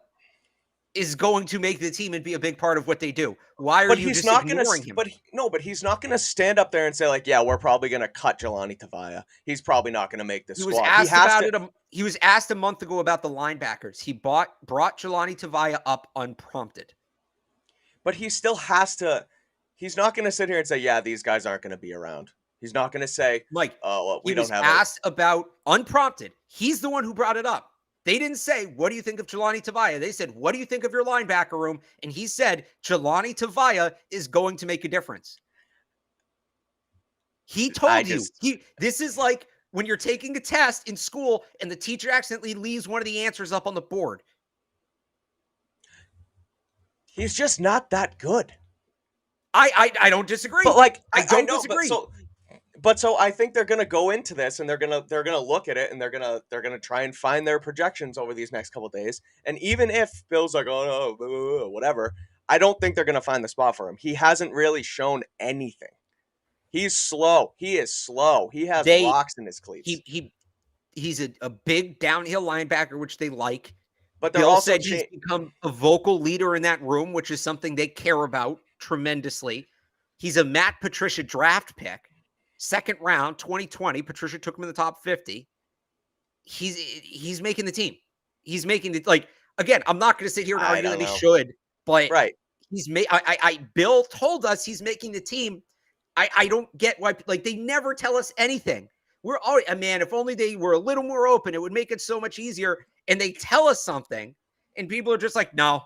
is going to make the team and be a big part of what they do. Why are you just ignoring him? But he's not going to stand up there and say, like, yeah, we're probably going to cut Jelani Tavai. He's probably not going to make this squad. He was asked a month ago about the linebackers. He brought Jelani Tavai up unprompted. But he still has to. He's not going to sit here and say, yeah, these guys aren't going to be around. He's not going to say, Mike, oh, well, we don't have. He was asked about unprompted. He's the one who brought it up. They didn't say, what do you think of Jelani Tavai? They said, what do you think of your linebacker room? And he said, Jelani Tavai is going to make a difference. He told you. This is like when you're taking a test in school and the teacher accidentally leaves one of the answers up on the board. He's just not that good. I don't disagree. But like I don't disagree. But so I think they're gonna go into this and they're gonna look at it and they're gonna try and find their projections over these next couple of days. And even if Bill's like, oh no, blah, blah, blah, whatever, I don't think they're gonna find the spot for him. He hasn't really shown anything. He's slow. He is slow. He has They rocks in his cleats. he's a big downhill linebacker, which they like. But they're Bill also said he's become a vocal leader in that room, which is something they care about tremendously. He's a Matt Patricia draft pick, second round, 2020. Patricia took him in the top 50. He's making the team. He's making the, like, again, I'm not going to sit here and argue that he should, but right. He's made. Bill told us he's making the team. I don't get why. Like, they never tell us anything. We're always, man, if only they were a little more open, it would make it so much easier. And they tell us something, and people are just like, no,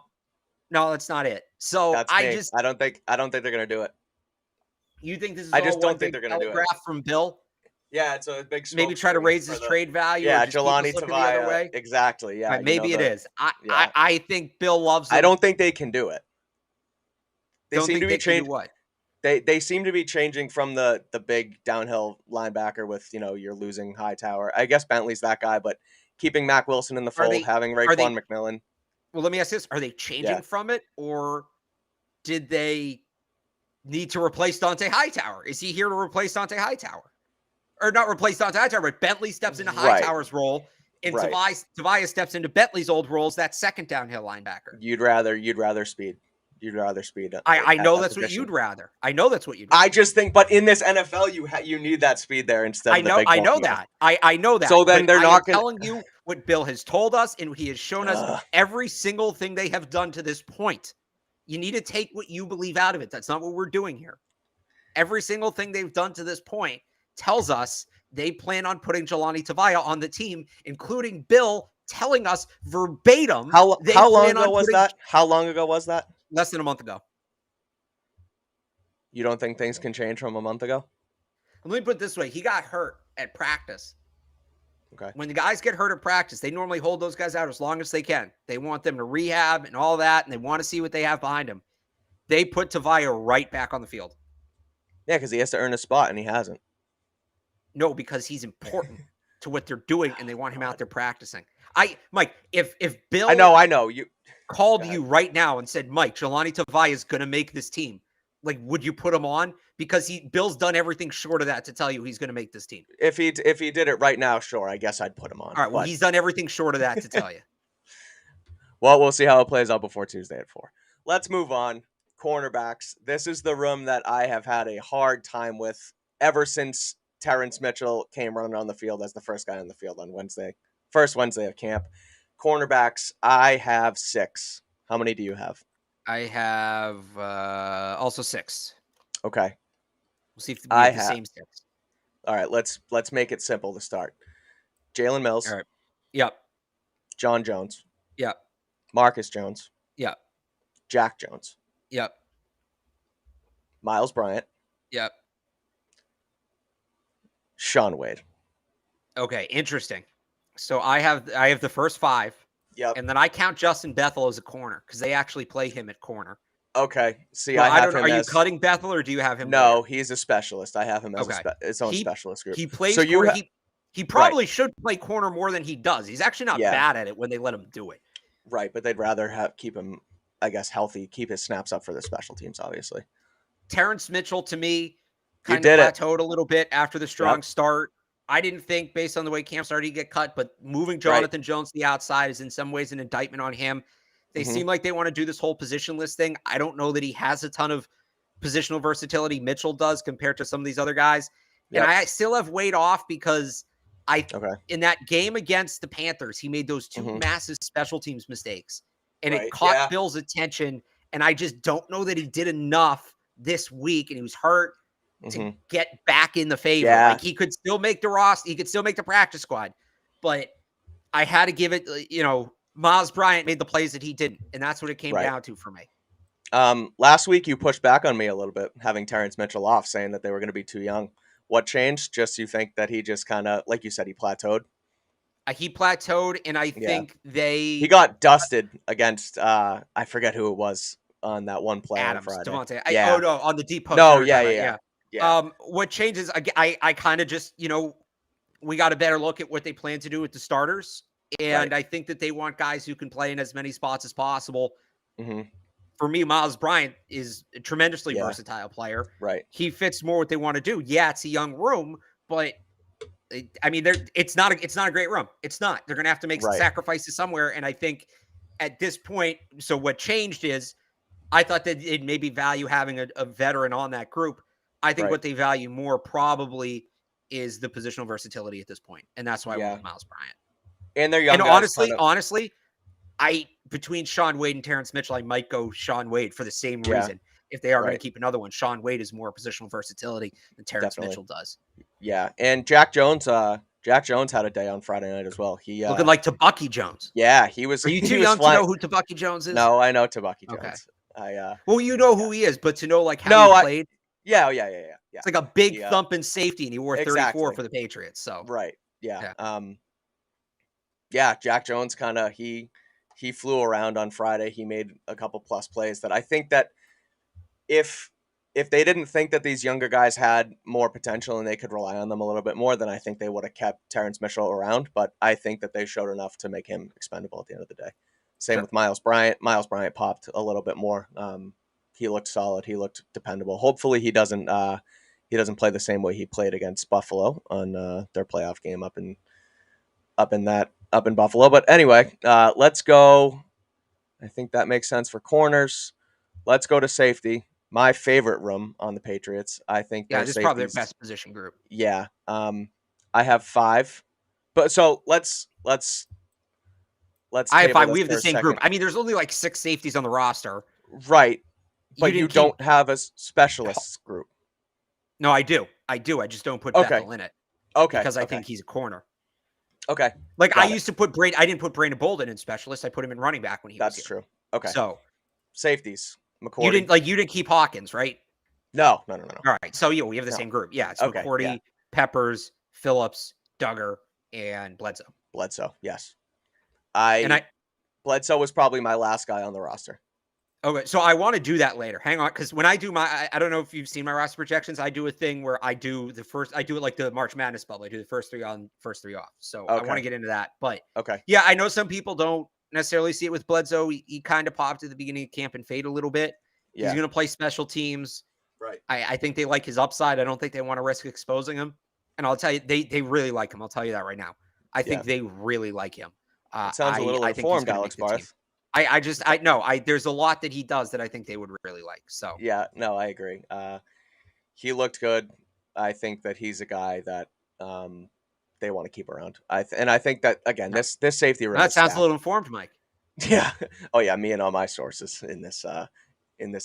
that's not it. So I don't think they're gonna do it. You think this is? I just don't think they're gonna do it. From Bill. Yeah, it's a big. Maybe try to raise his trade value. Yeah, Jelani Tavia. Exactly. Yeah, right, maybe it is. I think Bill loves him. I don't think they can do it. They seem to be changing. What? They seem to be changing from the big downhill linebacker with, you're losing Hightower. I guess Bentley's that guy, but keeping Mac Wilson in the fold, having Raekwon McMillan. Well, let me ask this. Are they changing from it, or did they need to replace Dante Hightower? Is he here to replace Dante Hightower? Or not replace Dante Hightower, but Bentley steps into Hightower's role, and Tavia steps into Bentley's old role as that second downhill linebacker. You'd rather speed. You'd rather speed. I know that's what you'd rather. I know that's what you'd rather. I just think, but in this NFL, you need that speed there instead of the big I know that. I know that. So then they're not going to. I'm telling you what Bill has told us, and he has shown us every single thing they have done to this point. You need to take what you believe out of it. That's not what we're doing here. Every single thing they've done to this point tells us they plan on putting Jelani Tavia on the team, including Bill telling us verbatim. How long ago was that? How long ago was that? Less than a month ago. You don't think things can change from a month ago? Let me put it this way. He got hurt at practice. Okay. When the guys get hurt at practice, they normally hold those guys out as long as they can. They want them to rehab and all that, and they want to see what they have behind them. They put Tavia right back on the field. Yeah, because he has to earn a spot, and he hasn't. No, because he's important to what they're doing, and they want him out there practicing. Mike, if Bill... I know. You called you right now and said, Mike, Jelani Tavia is going to make this team. Like, would you put him on? Because Bill's done everything short of that to tell you he's going to make this team. If he did it right now, sure, I guess I'd put him on. All right, well, he's done everything short of that to tell you. Well, we'll see how it plays out before Tuesday at 4. Let's move on. Cornerbacks. This is the room that I have had a hard time with ever since Terrence Mitchell came running on the field as the first guy on the field on first Wednesday of camp. Cornerbacks, I have 6. How many do you have? I have also 6. Okay. We'll see if we have the same 6. All right, let's make it simple to start. Jalen Mills. All right. Yep. John Jones. Yep. Marcus Jones. Yep. Jack Jones. Yep. Miles Bryant. Yep. Shaun Wade. Okay, interesting. So I have the first 5. Yep. And then I count Justin Bethel as a corner because they actually play him at corner. Okay. See, well, I have him. Are you cutting Bethel or do you have him? No, he's a specialist. I have him as his own specialist group. He plays corner. He probably should play corner more than he does. He's actually not bad at it when they let him do it. Right, but they'd rather keep him, I guess, healthy, keep his snaps up for the special teams, obviously. Terrence Mitchell, to me, kind of plateaued a little bit after the strong start. I didn't think, based on the way camp started, he'd get cut, but moving Jonathan Jones to the outside is in some ways an indictment on him. They seem like they want to do this whole positionless thing. I don't know that he has a ton of positional versatility. Mitchell does compared to some of these other guys. Yep. And I still have Wade off because in that game against the Panthers, he made those 2 massive special teams mistakes. And it caught Bill's attention. And I just don't know that he did enough this week. And he was hurt to get back in the favor. Yeah. Like, he could still make the roster. He could still make the practice squad. But I had to give it, Miles Bryant made the plays that he didn't. And that's what it came down to for me. Last week, you pushed back on me a little bit, having Terrence Mitchell off, saying that they were going to be too young. What changed? Just you think that he just kind of, like you said, he plateaued? He plateaued, and I think he got dusted against, I forget who it was on that one play Adams, on Friday. Devontae. On the deep post. No, yeah. Yeah. What changes? I kind of just, we got a better look at what they plan to do with the starters. And Right. I think that they want guys who can play in as many spots as possible. Hmm. For me, Miles Bryant is a tremendously Yeah. versatile player. Right. He fits more what they want to do. Yeah, it's a young room, but it's not a great room. It's not. They're going to have to make Right. sacrifices somewhere. And I think at this point, so what changed is I thought that they'd maybe value having a veteran on that group. I think Right. what they value more probably is the positional versatility at this point, and that's why I went Yeah. with Miles Bryant. And their young And guys kind of. honestly, I between Sean Wade and Terrence Mitchell, I might go Sean Wade for the same Yeah. reason. If they are going to Right. keep another one, Sean Wade is more positional versatility than Terrence Definitely. Mitchell does. Yeah. And Jack Jones had a day on Friday night as well. He Looking like Tabucky Jones. Yeah, he was. Are you He too was young flying. to know who Tabucky Jones is? No, I know Tabucky Okay. Jones. Well, you know who Yeah. he is, but to know like how No, he played, Yeah. it's like a big thumping safety, and he wore 34 Exactly. for the Patriots. So Right. Yeah. Yeah. Jack Jones kind of he flew around on Friday. He made a couple plus plays that I think that if they didn't think that these younger guys had more potential and they could rely on them a little bit more, then I think they would have kept Terrence Mitchell around. But I think that they showed enough to make him expendable at the end of the day. Same with Miles Bryant. Miles Bryant popped a little bit more. He looked solid. He looked dependable. Hopefully he doesn't play the same way he played against Buffalo on their playoff game up in Buffalo. But anyway, let's go. I think that makes sense for corners. Let's go to safety. My favorite room on the Patriots. I think yeah, their this is probably their safeties. best position group. Yeah. I have 5. But so let's I have table 5. this We have for the a same second. group. I mean, there's only like 6 safeties on the roster. Right. But you didn't don't keep. have a specialists group. No, I do. I just don't put Okay. Bethel in it Okay. because I think he's a corner. Okay. Like Got I it. used to put Brandon. I didn't put Brandon Bolden in specialist. I put him in running back when he was That's here. true. Okay. So Safeties. McCourty. you didn't keep Hawkins, right? No. All right. So we have the same group. Yeah, it's Okay, McCourty, yeah. Peppers, Phillips, Duggar, and Bledsoe. Bledsoe. Yes. Bledsoe was probably my last guy on the roster. Okay, so I want to do that later. Hang on, because when I do I don't know if you've seen my roster projections. I do a thing where I do it like the March Madness bubble. I do the first 3 on, first 3 off. So I want to get into that. But yeah, I know some people don't necessarily see it with Bledsoe. He kind of popped at the beginning of camp and fade a little bit. Yeah. He's going to play special teams. Right. I think they like his upside. I don't think they want to risk exposing him. And I'll tell you, they really like him. I'll tell you that right now. I think they really like him. It sounds a little informed, Alex Barth. There's a lot that he does that I think they would really like. So yeah, no, I agree. He looked good. I think that he's a guy that they want to keep around. I think that again, this safety room. That sounds a little informed, Mike. Yeah. Oh yeah, me and all my sources in this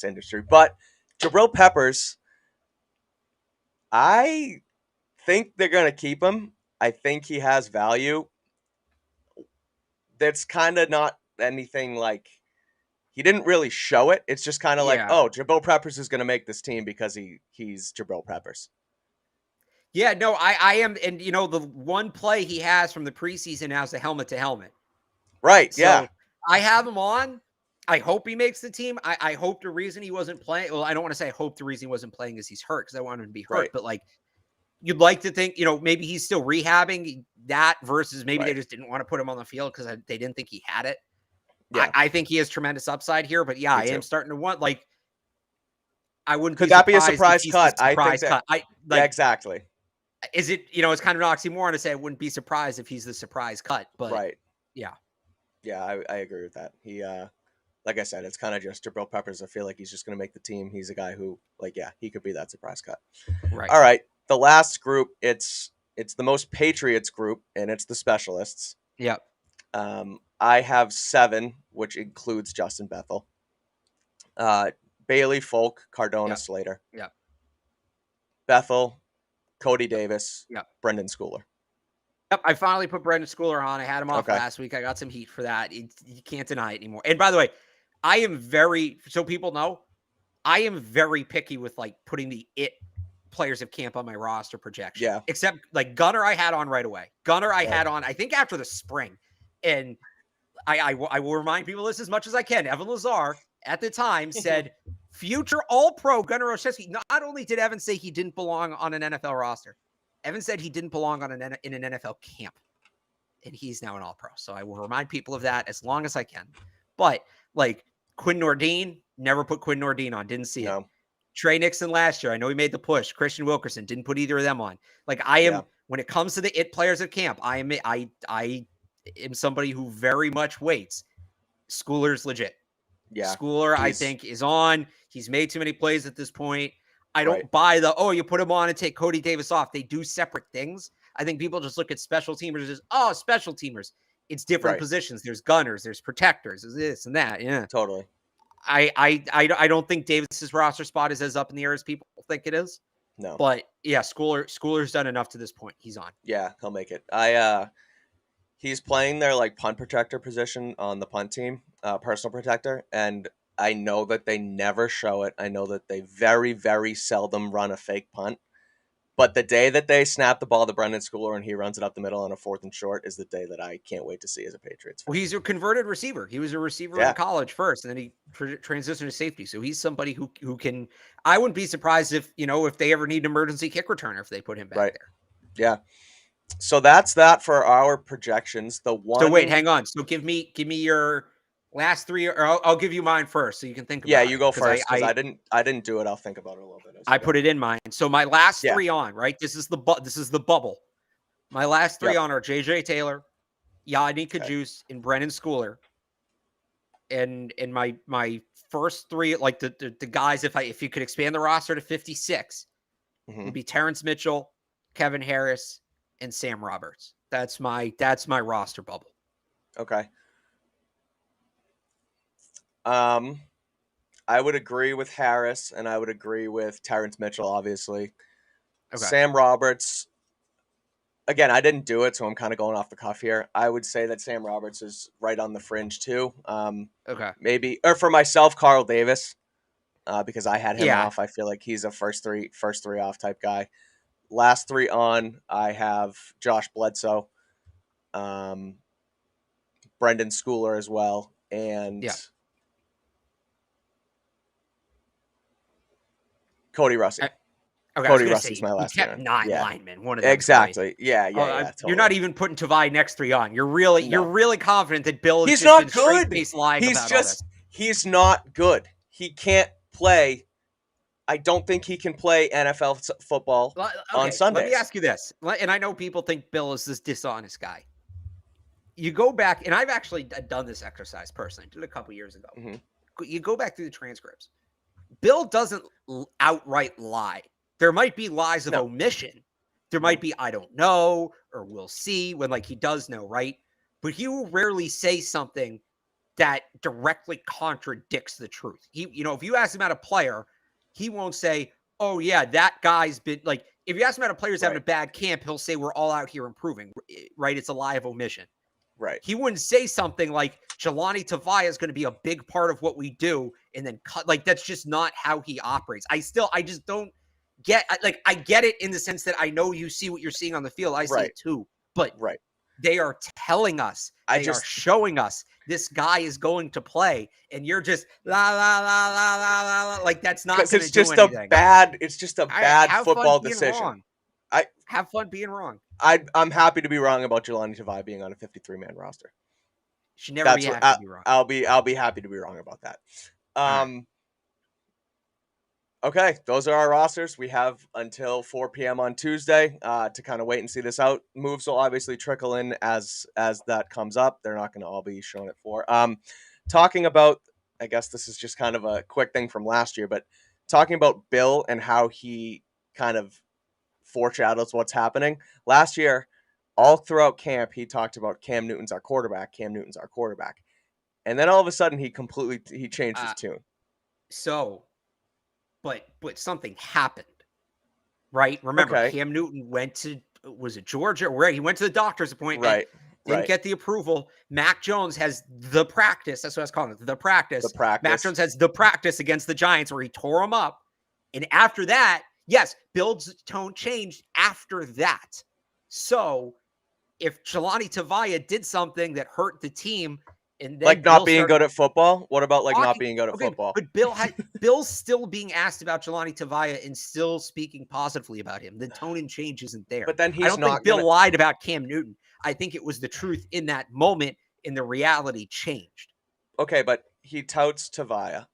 industry. But Jabril Peppers, I think they're gonna keep him. I think he has value. That's kind of not anything like he didn't really show it. It's just kind of like, oh, Jabril Peppers is going to make this team because he's Jabril Peppers. Yeah, no, I am. And, the one play he has from the preseason now is the helmet to helmet. Right, so yeah. I have him on. I hope he makes the team. I hope the reason he wasn't playing, well, I don't want to say I hope the reason he wasn't playing is he's hurt because I want him to be hurt. Right. But, like, you'd like to think, maybe he's still rehabbing that versus maybe they just didn't want to put him on the field because they didn't think he had it. Yeah. I think he has tremendous upside here, but yeah, I am starting to want I wouldn't. Could that be a surprise cut? I think that. Yeah, exactly. Is it? It's kind of an oxymoron to say I wouldn't be surprised if he's the surprise cut, but right. Yeah. Yeah, I agree with that. He, like I said, it's kind of just Jabril Peppers. I feel like he's just going to make the team. He's a guy who, he could be that surprise cut. Right. All right. The last group, it's the most Patriots group, and it's the specialists. Yep. I have 7, which includes Justin Bethel, Bailey, Folk, Cardona, Slater. Yep. Bethel, Cody Davis. Yep. Brendan Schooler. Yep. I finally put Brendan Schooler on. I had him off last week. I got some heat for that. You can't deny it anymore. And by the way, I am so people know, I am very picky with putting the players of camp on my roster projection. Yeah. Except Gunner, I had on right away. Gunner, I had on, I think after the spring. And I will remind people this as much as I can. Evan Lazar at the time said Future All-Pro Gunnar Olszewski. Not only did Evan say he didn't belong on an NFL roster, Evan said he didn't belong in an NFL camp, and he's now an All-Pro. So I will remind people of that as long as I can. But like Quinn Nordine, never put Quinn Nordine on. Didn't see it. Trey Nixon last year, I know he made the push. Christian Wilkerson, didn't put either of them on. Like I am, when it comes to the it players at camp, I am somebody who very much waits. Schooler's legit. Yeah. Schooler, I think, is on. He's made too many plays at this point. I don't buy you put him on and take Cody Davis off. They do separate things. I think people just look at special teamers as, special teamers. It's different positions. There's gunners, there's protectors, there's this and that. Yeah. Totally. I don't think Davis's roster spot is as up in the air as people think it is. No. But yeah, Schooler's done enough to this point. He's on. Yeah, he'll make it. He's playing their like punt protector position on the punt team, personal protector, and I know that they never show it. I know that they very, very seldom run a fake punt. But the day that they snap the ball to Brendan Schooler and he runs it up the middle on a 4th and short is the day that I can't wait to see as a Patriots fan. Well, he's a converted receiver. He was a receiver in college first, and then he transitioned to safety. So he's somebody who can. I wouldn't be surprised if they ever need an emergency kick returner if they put him back there. Yeah. So that's that for our projections. So wait, hang on. So give me your last 3, or I'll give you mine first, so you can think about it. Yeah, you go first, because I didn't do it. I'll think about it a little bit. I put it in mine. So my last 3 on, right? This is the bubble. My last 3 on are JJ Taylor, Yannick Kajus, and Brendan Schooler. And my first 3, like the guys, if you could expand the roster to 56, would be Terrence Mitchell, Kevin Harris, and Sam Roberts. That's my roster bubble. Okay. I would agree with Harris, and I would agree with Terrence Mitchell, obviously. Okay. Sam Roberts, again, I didn't do it, so I'm kind of going off the cuff here. I would say that Sam Roberts is right on the fringe, too. Okay. Maybe, or for myself, Carl Davis, because I had him off. I feel like he's a first three off type guy. Last 3 on, I have Josh Bledsoe, Brendan Schooler as well, and Cody Russi. Cody Russi's my last 9 linemen. One of them. Exactly. Yeah. Totally. You're not even putting Tavai next 3 on. You're really confident that Bill is he's just not good. He's not good. He can't play. I don't think he can play NFL football on Sundays. Let me ask you this, and I know people think Bill is this dishonest guy. You go back, and I've actually done this exercise personally. I did it a couple years ago. Mm-hmm. You go back through the transcripts. Bill doesn't outright lie. There might be lies of omission. There might be, I don't know, or we'll see, when like he does know, right? But he will rarely say something that directly contradicts the truth. If you ask him about a player, he won't say, oh yeah, that guy's been like, if you ask him about a player's having a bad camp, he'll say we're all out here improving, right? It's a lie of omission. Right. He wouldn't say something like Jelani Tavai is going to be a big part of what we do and then cut. Like, that's just not how he operates. I just don't get, like, I get it in the sense that I know you see what you're seeing on the field. I see it too, but they are telling us, they are showing us this guy is going to play, and you're just la la la la la la. Like, that's not going to do anything. It's just a bad football decision. Have fun being wrong. I'm happy to be wrong about Jelani Tavai being on a 53-man roster. Should never be happy to be wrong. I'll be happy to be wrong about that. Okay, those are our rosters. We have until 4 p.m. on Tuesday to kind of wait and see this out. Moves will obviously trickle in as that comes up. They're not going to all be shown at 4. Talking about, I guess this is just kind of a quick thing from last year, but talking about Bill and how he kind of foreshadows what's happening. Last year, all throughout camp, he talked about Cam Newton's our quarterback. And then all of a sudden, he changed his tune. So, but something happened, right? Remember, Cam Newton went to, was it Georgia? Where he went to the doctor's appointment. Didn't get the approval. Mac Jones has the practice. That's what I was calling it. The practice. Mac Jones has the practice against the Giants where he tore him up. And after that, yes, Bill's tone changed after that. So if Jelani Tavai did something that hurt the team, And Like then not Bill being started good at football? What about like not talking. being good at Okay, football? but Bill's still being asked about Jelani Tavia and still speaking positively about him. The tone and change isn't there. But then I he's don't think not Bill gonna. lied about Cam Newton. I think it was the truth in that moment, and the reality changed. Okay, but he touts Tavia.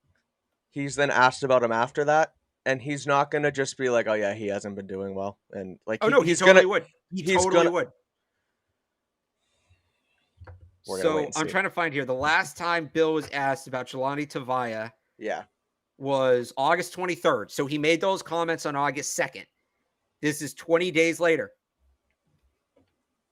He's then asked about him after that, and he's not gonna just be like, "Oh yeah, he hasn't been doing well," and like Oh no, he he's gonna totally would. He he's totally gonna. would. We're gonna wait So and I'm see. trying to find here. The last time Bill was asked about Jelani Tavia Yeah. was August 23rd. So he made those comments on August 2nd. This is 20 days later.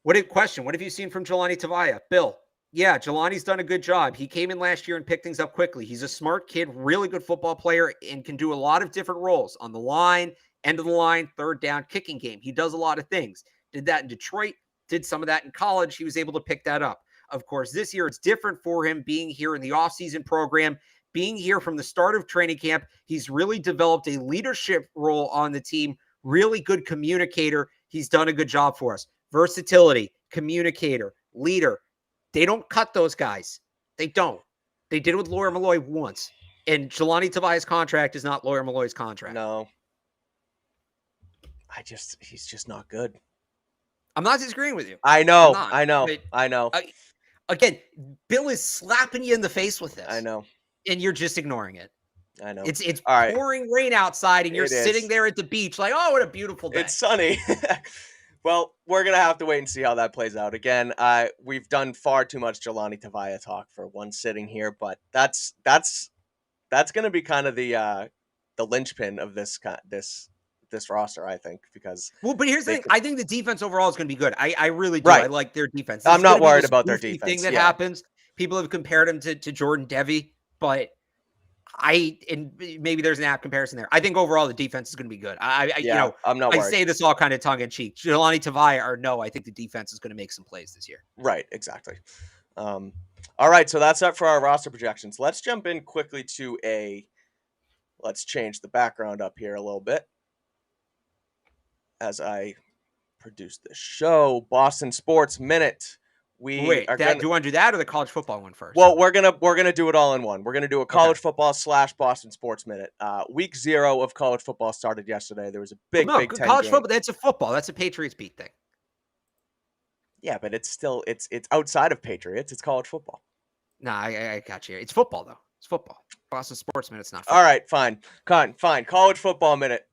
What have you seen from Jelani Tavia? Bill, yeah, Jelani's done a good job. He came in last year and picked things up quickly. He's a smart kid, really good football player, and can do a lot of different roles on the line, end of the line, third down, kicking game. He does a lot of things. Did that in Detroit, did some of that in college. He was able to pick that up. Of course, this year it's different for him being here in the offseason program, being here from the start of training camp. He's really developed a leadership role on the team, really good communicator. He's done a good job for us. Versatility, communicator, leader. They don't cut those guys. They don't. They did it with Lawyer Malloy once. And Jelani Tavia's contract is not Lawyer Malloy's contract. No. He's just not good. I'm not disagreeing with you. I know. I'm not. I know. But, I know. again, Bill is slapping you in the face with this. I know. And you're just ignoring it. I know. It's All right. pouring rain outside, and you're It sitting is. there at the beach like, oh, what a beautiful day. It's sunny. Well, we're gonna have to wait and see how that plays out. Again, we've done far too much Jelani Tavia talk for one sitting here, but that's gonna be kind of the linchpin of this roster, I think, because Well, but here's the thing. I think the defense overall is going to be good. I really do. Right. I like their defense. I'm not worried this about their goofy defense. thing that Yeah. happens. People have compared him to Jordan Devy, but and maybe there's an app comparison there. I think overall the defense is going to be good. I'm not worried. I say this all kind of tongue in cheek. Jelani Tavia or no, I think the defense is going to make some plays this year. Right, exactly. All right, so that's it for our roster projections. Let's jump in quickly to let's change the background up here a little bit as I produce this show. Boston Sports Minute. Do you want to do that or the college football one first? Well, we're gonna do it all in one. We're gonna do a college football / Boston Sports Minute. Week 0 of college football started yesterday. There was a big Big Ten college game. football. That's a football. That's a Patriots beat thing. Yeah, but it's still it's outside of Patriots. It's college football. Nah, I got you. It's football though. It's football. Boston Sports Minute. It's not football. All right, fine. College football minute.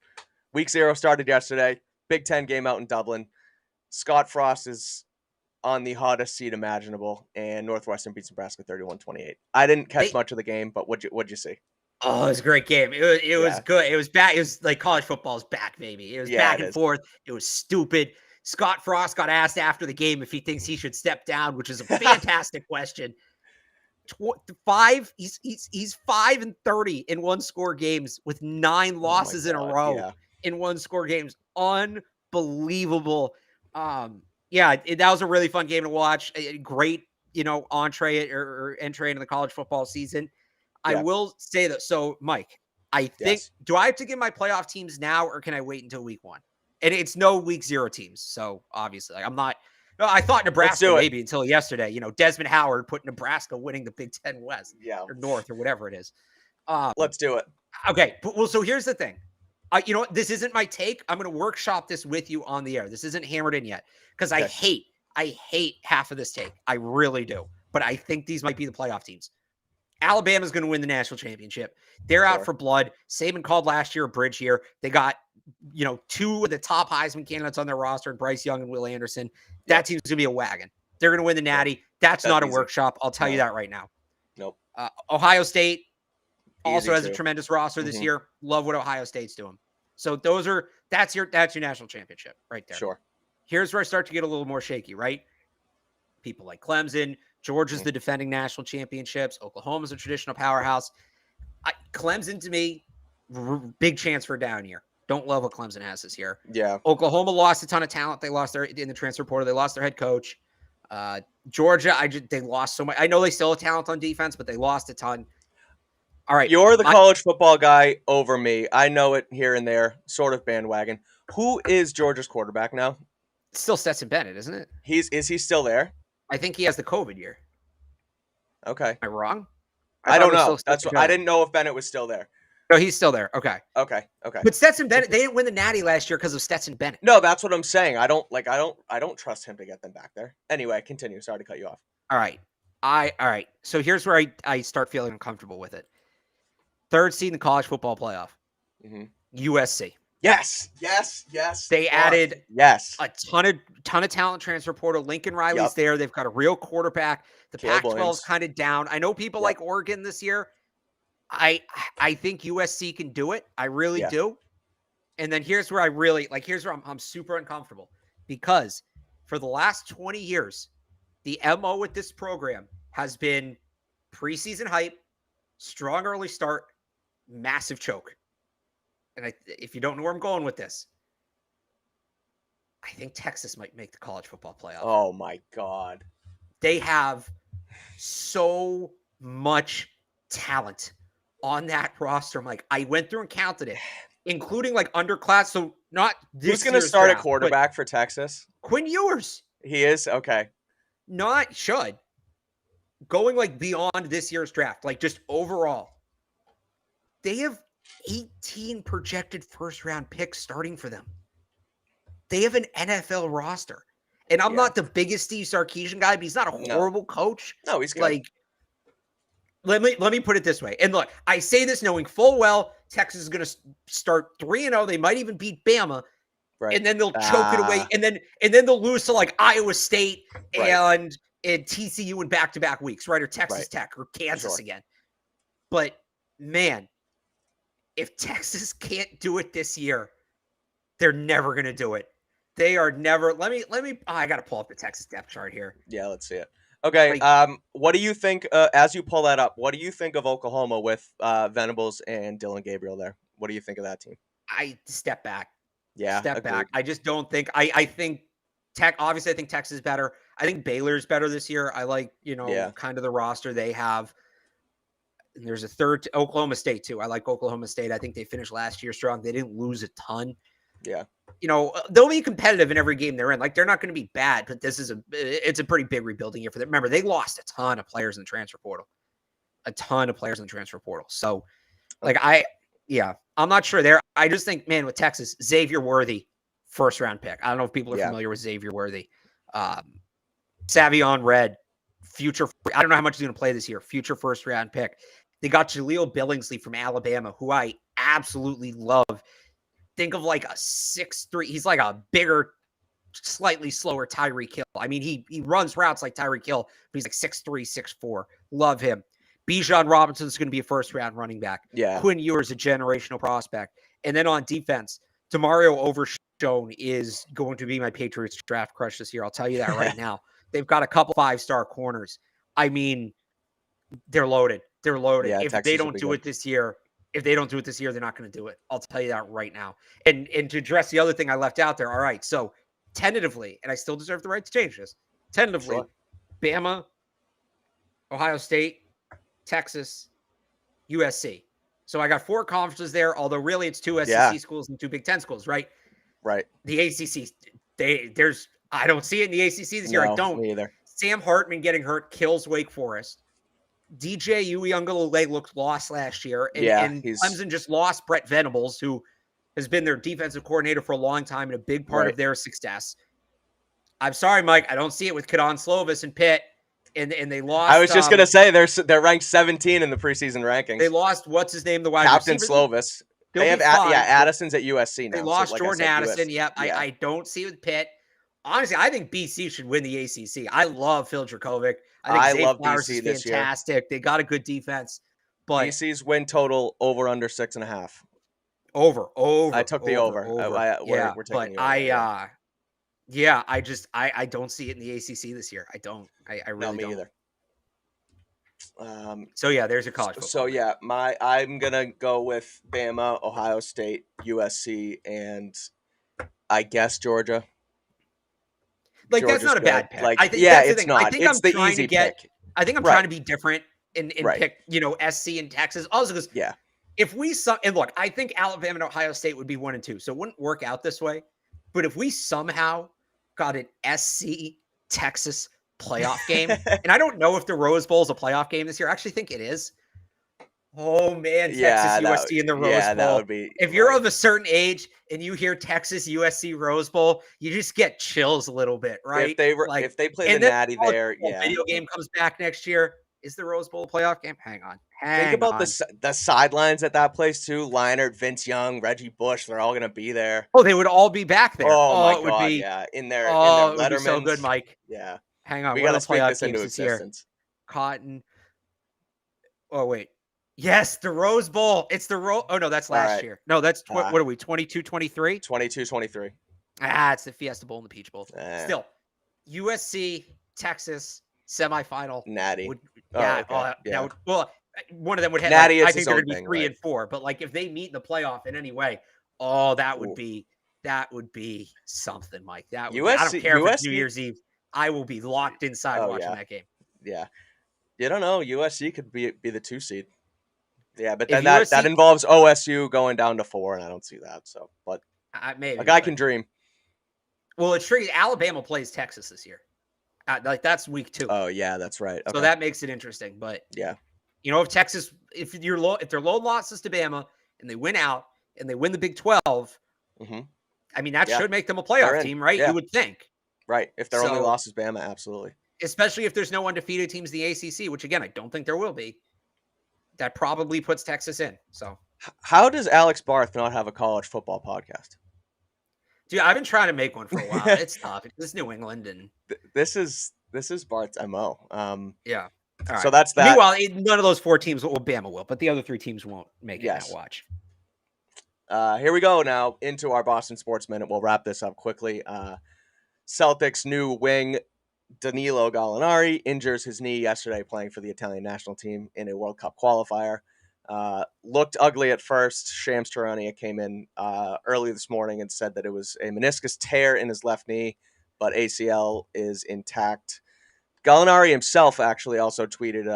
Week 0 started yesterday. Big Ten game out in Dublin. Scott Frost is on the hottest seat imaginable, and Northwestern beats Nebraska 31-28. I didn't catch much of the game, but what'd you see? Oh, it was a great game. It was good. It was back. It was like college football's back, baby. It was back and forth. It was stupid. Scott Frost got asked after the game if he thinks he should step down, which is a fantastic question. He's 5-30 in one-score games with 9 losses in a row in one-score games. Unbelievable. That was a really fun game to watch. A great, entree or entry into the college football season. Yeah. I will say that. So, Mike, I think, do I have to get my playoff teams now, or can I wait until week 1? And it's no week 0 teams. So obviously I'm not, I thought Nebraska maybe until yesterday, Desmond Howard put Nebraska winning the Big Ten West or North or whatever it is. Let's do it. Okay. Well, so here's the thing. This isn't my take. I'm going to workshop this with you on the air. This isn't hammered in yet because I hate half of this take. I really do. But I think these might be the playoff teams. Alabama's going to win the national championship. They're out for blood. Saban called last year a bridge year. They got, 2 of the top Heisman candidates on their roster, Bryce Young and Will Anderson. That team's going to be a wagon. They're going to win the Natty. That's not easy. A workshop. I'll tell you that right now. Nope. Ohio State also has a tremendous roster this year. Love what Ohio State's doing. So that's your national championship right there. Sure. Here's where I start to get a little more shaky, right? People like Clemson, Georgia's the defending national championships. Oklahoma's a traditional powerhouse. Clemson, to me, big chance for a down year. Don't love what Clemson has this year. Yeah. Oklahoma lost a ton of talent. They lost in the transfer portal. They lost their head coach. Georgia, they lost so much. I know they still have talent on defense, but they lost a ton. All right. You're the college football guy over me. I know it here and there, sort of bandwagon. Who is Georgia's quarterback now? It's still Stetson Bennett, isn't it? Is he still there? I think he has the COVID year. Okay. Am I wrong? I thought don't it was know. still That's Stetson what I Bennett. didn't know if Bennett was still there. No, he's still there. Okay. Okay. Okay. But Stetson Bennett, they didn't win the Natty last year because of Stetson Bennett. No, that's what I'm saying. I don't trust him to get them back there. Anyway, continue. Sorry to cut you off. All right. All right. So here's where I start feeling uncomfortable with it. Third seed in the college football playoff. Mm-hmm. USC. Yes. They added yes. a ton of talent transfer portal. Lincoln Riley's Yep. there. They've got a real quarterback. The Caleb Pac-12 is Williams. kind of down. I know people like Oregon this year. I think USC can do it. I really do. And then here's where I'm super uncomfortable, because for the last 20 years, the MO with this program has been preseason hype, strong early start, massive choke. And if you don't know where I'm going with this, I think Texas might make the college football playoff. Oh my God. They have so much talent on that roster. I'm like, I went through and counted it, including like underclass. So not this. Who's going to start at quarterback for Texas? Quinn Ewers. He is? Okay. Not should. Going like beyond this year's draft, like just overall. They have 18 projected first round picks starting for them. They have an NFL roster. And I'm not the biggest Steve Sarkisian guy, but he's not a horrible coach. No, he's good. Like, let me put it this way. And look, I say this knowing full well Texas is going to start 3-0. They might even beat Bama. Right. And then they'll choke it away. And then they'll lose to like Iowa State and TCU in back-to-back weeks, right? Or Texas Tech or Kansas again. But man, if Texas can't do it this year, they're never going to do it. They are never. Let me. I got to pull up the Texas depth chart here. Yeah, let's see it. Okay. What do you think? As you pull that up, what do you think of Oklahoma with Venables and Dylan Gabriel there? What do you think of that team? I step back. Yeah, step back. I just don't think. I think obviously, I think Texas is better. I think Baylor's better this year. I like kind of the roster they have. And there's a third Oklahoma State too. I like Oklahoma State. I think they finished last year strong. They didn't lose a ton. Yeah. They'll be competitive in every game they're in. Like, they're not going to be bad, but it's a pretty big rebuilding year for them. Remember, they lost a ton of players in the transfer portal. So, like, I'm not sure there. I just think, man, with Texas, Xavier Worthy, first round pick. I don't know if people are familiar with Xavier Worthy. Savion Red, future. I don't know how much he's going to play this year. Future first round pick. They got Jaleel Billingsley from Alabama, who I absolutely love. Think of like a 6'3". He's like a bigger, slightly slower Tyreek Hill. I mean, he runs routes like Tyreek Hill, but he's like 6'3", 6'4". Love him. Bijan Robinson's going to be a first-round running back. Yeah. Quinn Ewers, a generational prospect. And then on defense, Demario Overshown is going to be my Patriots draft crush this year. I'll tell you that right now. They've got a couple 5-star corners. I mean, they're loaded. Yeah, if they don't do it this year, they're not going to do it. I'll tell you that right now. And to address the other thing I left out there, all right, so tentatively, and I still deserve the right to change this, tentatively, Bama, Ohio State, Texas, USC. So I got 4 conferences there, although really it's 2 SEC schools and 2 Big Ten schools, right? Right. The ACC, I don't see it in the ACC this year. I don't. Me either. Sam Hartman getting hurt kills Wake Forest. DJ Uiagalelei looked lost last year, and Clemson just lost Brett Venables, who has been their defensive coordinator for a long time and a big part of their success. I'm sorry, Mike, I don't see it with Kadon Slovis and Pitt, and they lost. I was just gonna say they're ranked 17 in the preseason rankings. They lost what's his name, the wide Captain receiver. Slovis. They have Addison's at USC now. They lost Jordan Addison. Yep, I don't see it with Pitt. Honestly, I think BC should win the ACC. I love Phil Dracovic. I think love Flowers BC is this year. fantastic. They got a good defense. But BC's win total over under 6.5. Over. I took the over. We're taking the over. I don't see it in the ACC this year. I don't. I really don't. Either. So yeah, there's your college football. So yeah, I'm gonna go with Bama, Ohio State, USC, and I guess Georgia. Like, Georgia's that's not a bad pick. Like, I think it's not. I think it's I'm the trying easy to get. pick. I think I'm trying to be different and pick, SC and Texas. Also, because if we and look, I think Alabama and Ohio State would be 1 and 2, so it wouldn't work out this way. But if we somehow got an SC Texas playoff game. And I don't know if the Rose Bowl is a playoff game this year. I actually think it is. Oh man, Texas USC in the Rose Bowl. That would be if you're of a certain age and you hear Texas USC Rose Bowl, you just get chills a little bit, right? If they play the Natty there, video game comes back next year. Is the Rose Bowl a playoff game? Hang on. Think about the sidelines at that place too. Leinart, Vince Young, Reggie Bush, they're all gonna be there. Oh, they would all be back there. Oh my it would God, be, yeah. In their it would be so good, Mike. Yeah. Hang on. We got gotta to speak this into existence. Cotton. Oh, wait. Yes, the Rose Bowl. It's the Oh, no, that's last year. No, that's what are we? 22-23? 22-23. It's the Fiesta Bowl and the Peach Bowl. Still, USC, Texas, semifinal. Natty. That would, well, one of them would have. Natty I think they're going to be 3 and 4. But like if they meet in the playoff in any way, that would be something, Mike. That would I don't care if it's New Year's Eve. I will be locked inside watching that game. Yeah. You don't know. USC could be the 2 seed. Yeah, but then that involves OSU going down to 4, and I don't see that. So, but maybe a guy can dream. Well, it's tricky. Alabama plays Texas this year. That's week 2. Oh yeah, that's right. Okay. So that makes it interesting. But yeah, if Texas, if they're low losses to Bama and they win out and they win the Big 12, I mean that should make them a playoff team, right? Yeah. You would think. Right. If their only loss is Bama, absolutely. Especially if there's no undefeated teams in the ACC, which again I don't think there will be. That probably puts Texas in. So, how does Alex Barth not have a college football podcast? Dude, I've been trying to make one for a while. It's tough. It's New England, and this is Barth's MO. Yeah. So that's that. Meanwhile, none of those 4 teams will. Bama will, but the other 3 teams won't make it. Now watch. Here we go now into our Boston Sports Minute. We'll wrap this up quickly. Celtics new wing Danilo Gallinari injures his knee yesterday playing for the Italian national team in a World Cup qualifier. Looked ugly at first. Shams Charania came in early this morning and said that it was a meniscus tear in his left knee, but ACL is intact. Gallinari himself actually also tweeted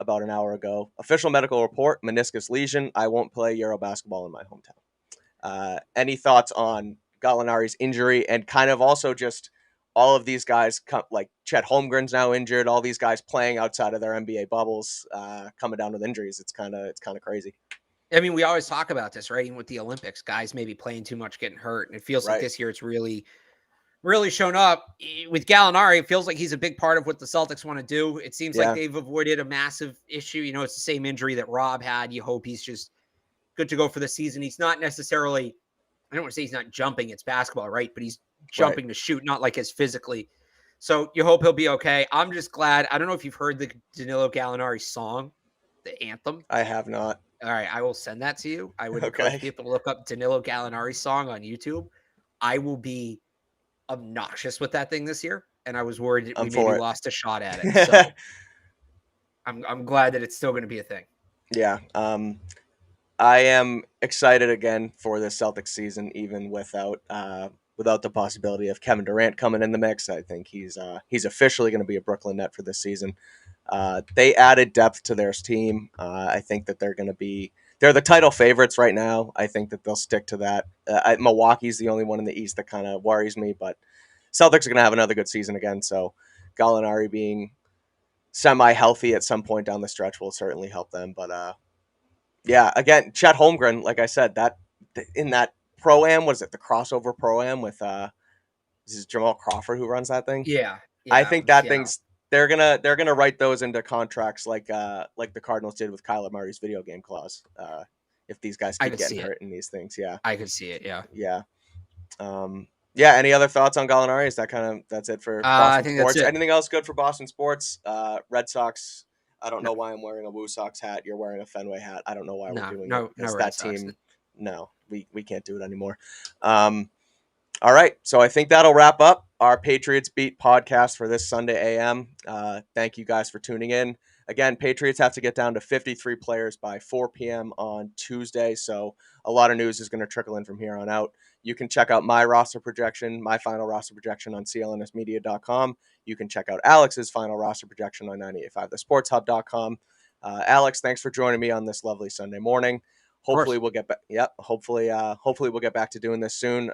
about an hour ago, official medical report, meniscus lesion. I won't play Euro basketball in my hometown. Any thoughts on Gallinari's injury and kind of also just all of these guys, like Chet Holmgren's now injured, all these guys playing outside of their NBA bubbles, coming down with injuries. It's kind of crazy. I mean, we always talk about this, right? Even with the Olympics, guys maybe playing too much, getting hurt. And it feels like this year it's really shown up. With Gallinari, it feels like he's a big part of what the Celtics want to do. It seems like they've avoided a massive issue. It's the same injury that Rob had. You hope he's just good to go for the season. He's not necessarily, I don't want to say he's not jumping. It's basketball, right? But he's jumping to shoot, not like as physically. So you hope he'll be okay. I'm just glad. I don't know if you've heard the Danilo Gallinari song, the anthem. I have not. All right, I will send that to you. I would encourage people to look up Danilo Gallinari song on YouTube. I will be obnoxious with that thing this year, and I was worried that we maybe lost a shot at it. So I'm glad that it's still going to be a thing. Yeah. I am excited again for the Celtics season, even without the possibility of Kevin Durant coming in the mix. I think he's officially going to be a Brooklyn Net for this season. They added depth to their team. I think that they're the title favorites right now. I think that they'll stick to that. Milwaukee's the only one in the East that kind of worries me, but Celtics are going to have another good season again. So Gallinari being semi-healthy at some point down the stretch will certainly help them. But yeah, again, Chet Holmgren, like I said, that in that Pro-Am, was it the crossover Pro-Am with this is Jamal Crawford who runs that thing? Yeah. I think thing's they're gonna write those into contracts like the Cardinals did with Kyler Murray's video game clause. If these guys keep getting hurt in these things, I could see it. Yeah. Yeah. Any other thoughts on Gallinari? Is that's it for Boston I think sports? That's it. Anything else good for Boston sports? Red Sox. I don't know why I'm wearing a Woo Sox hat. You're wearing a Fenway hat. I don't know why we're doing it. No, that team. No, we can't do it anymore. All right, so I think that'll wrap up our Patriots Beat podcast for this Sunday AM. Thank you guys for tuning in. Again, Patriots have to get down to 53 players by 4 p.m. on Tuesday, so a lot of news is going to trickle in from here on out. You can check out my roster projection, my final roster projection on clnsmedia.com. You can check out Alex's final roster projection on 985thesportshub.com. Alex, thanks for joining me on this lovely Sunday morning. Hopefully we'll get back. Yep. Hopefully we'll get back to doing this soon.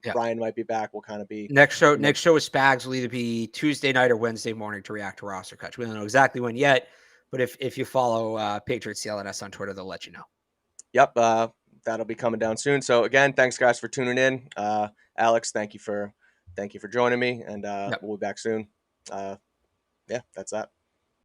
Yeah. Ryan might be back. We'll kind of be Next show with Spags will either be Tuesday night or Wednesday morning to react to roster cuts. We don't know exactly when yet, but if you follow Patriots CLNS on Twitter, they'll let you know. Yep, that'll be coming down soon. So again, thanks guys for tuning in. Alex, thank you for joining me, and Yep. we'll be back soon. Yeah, that's that.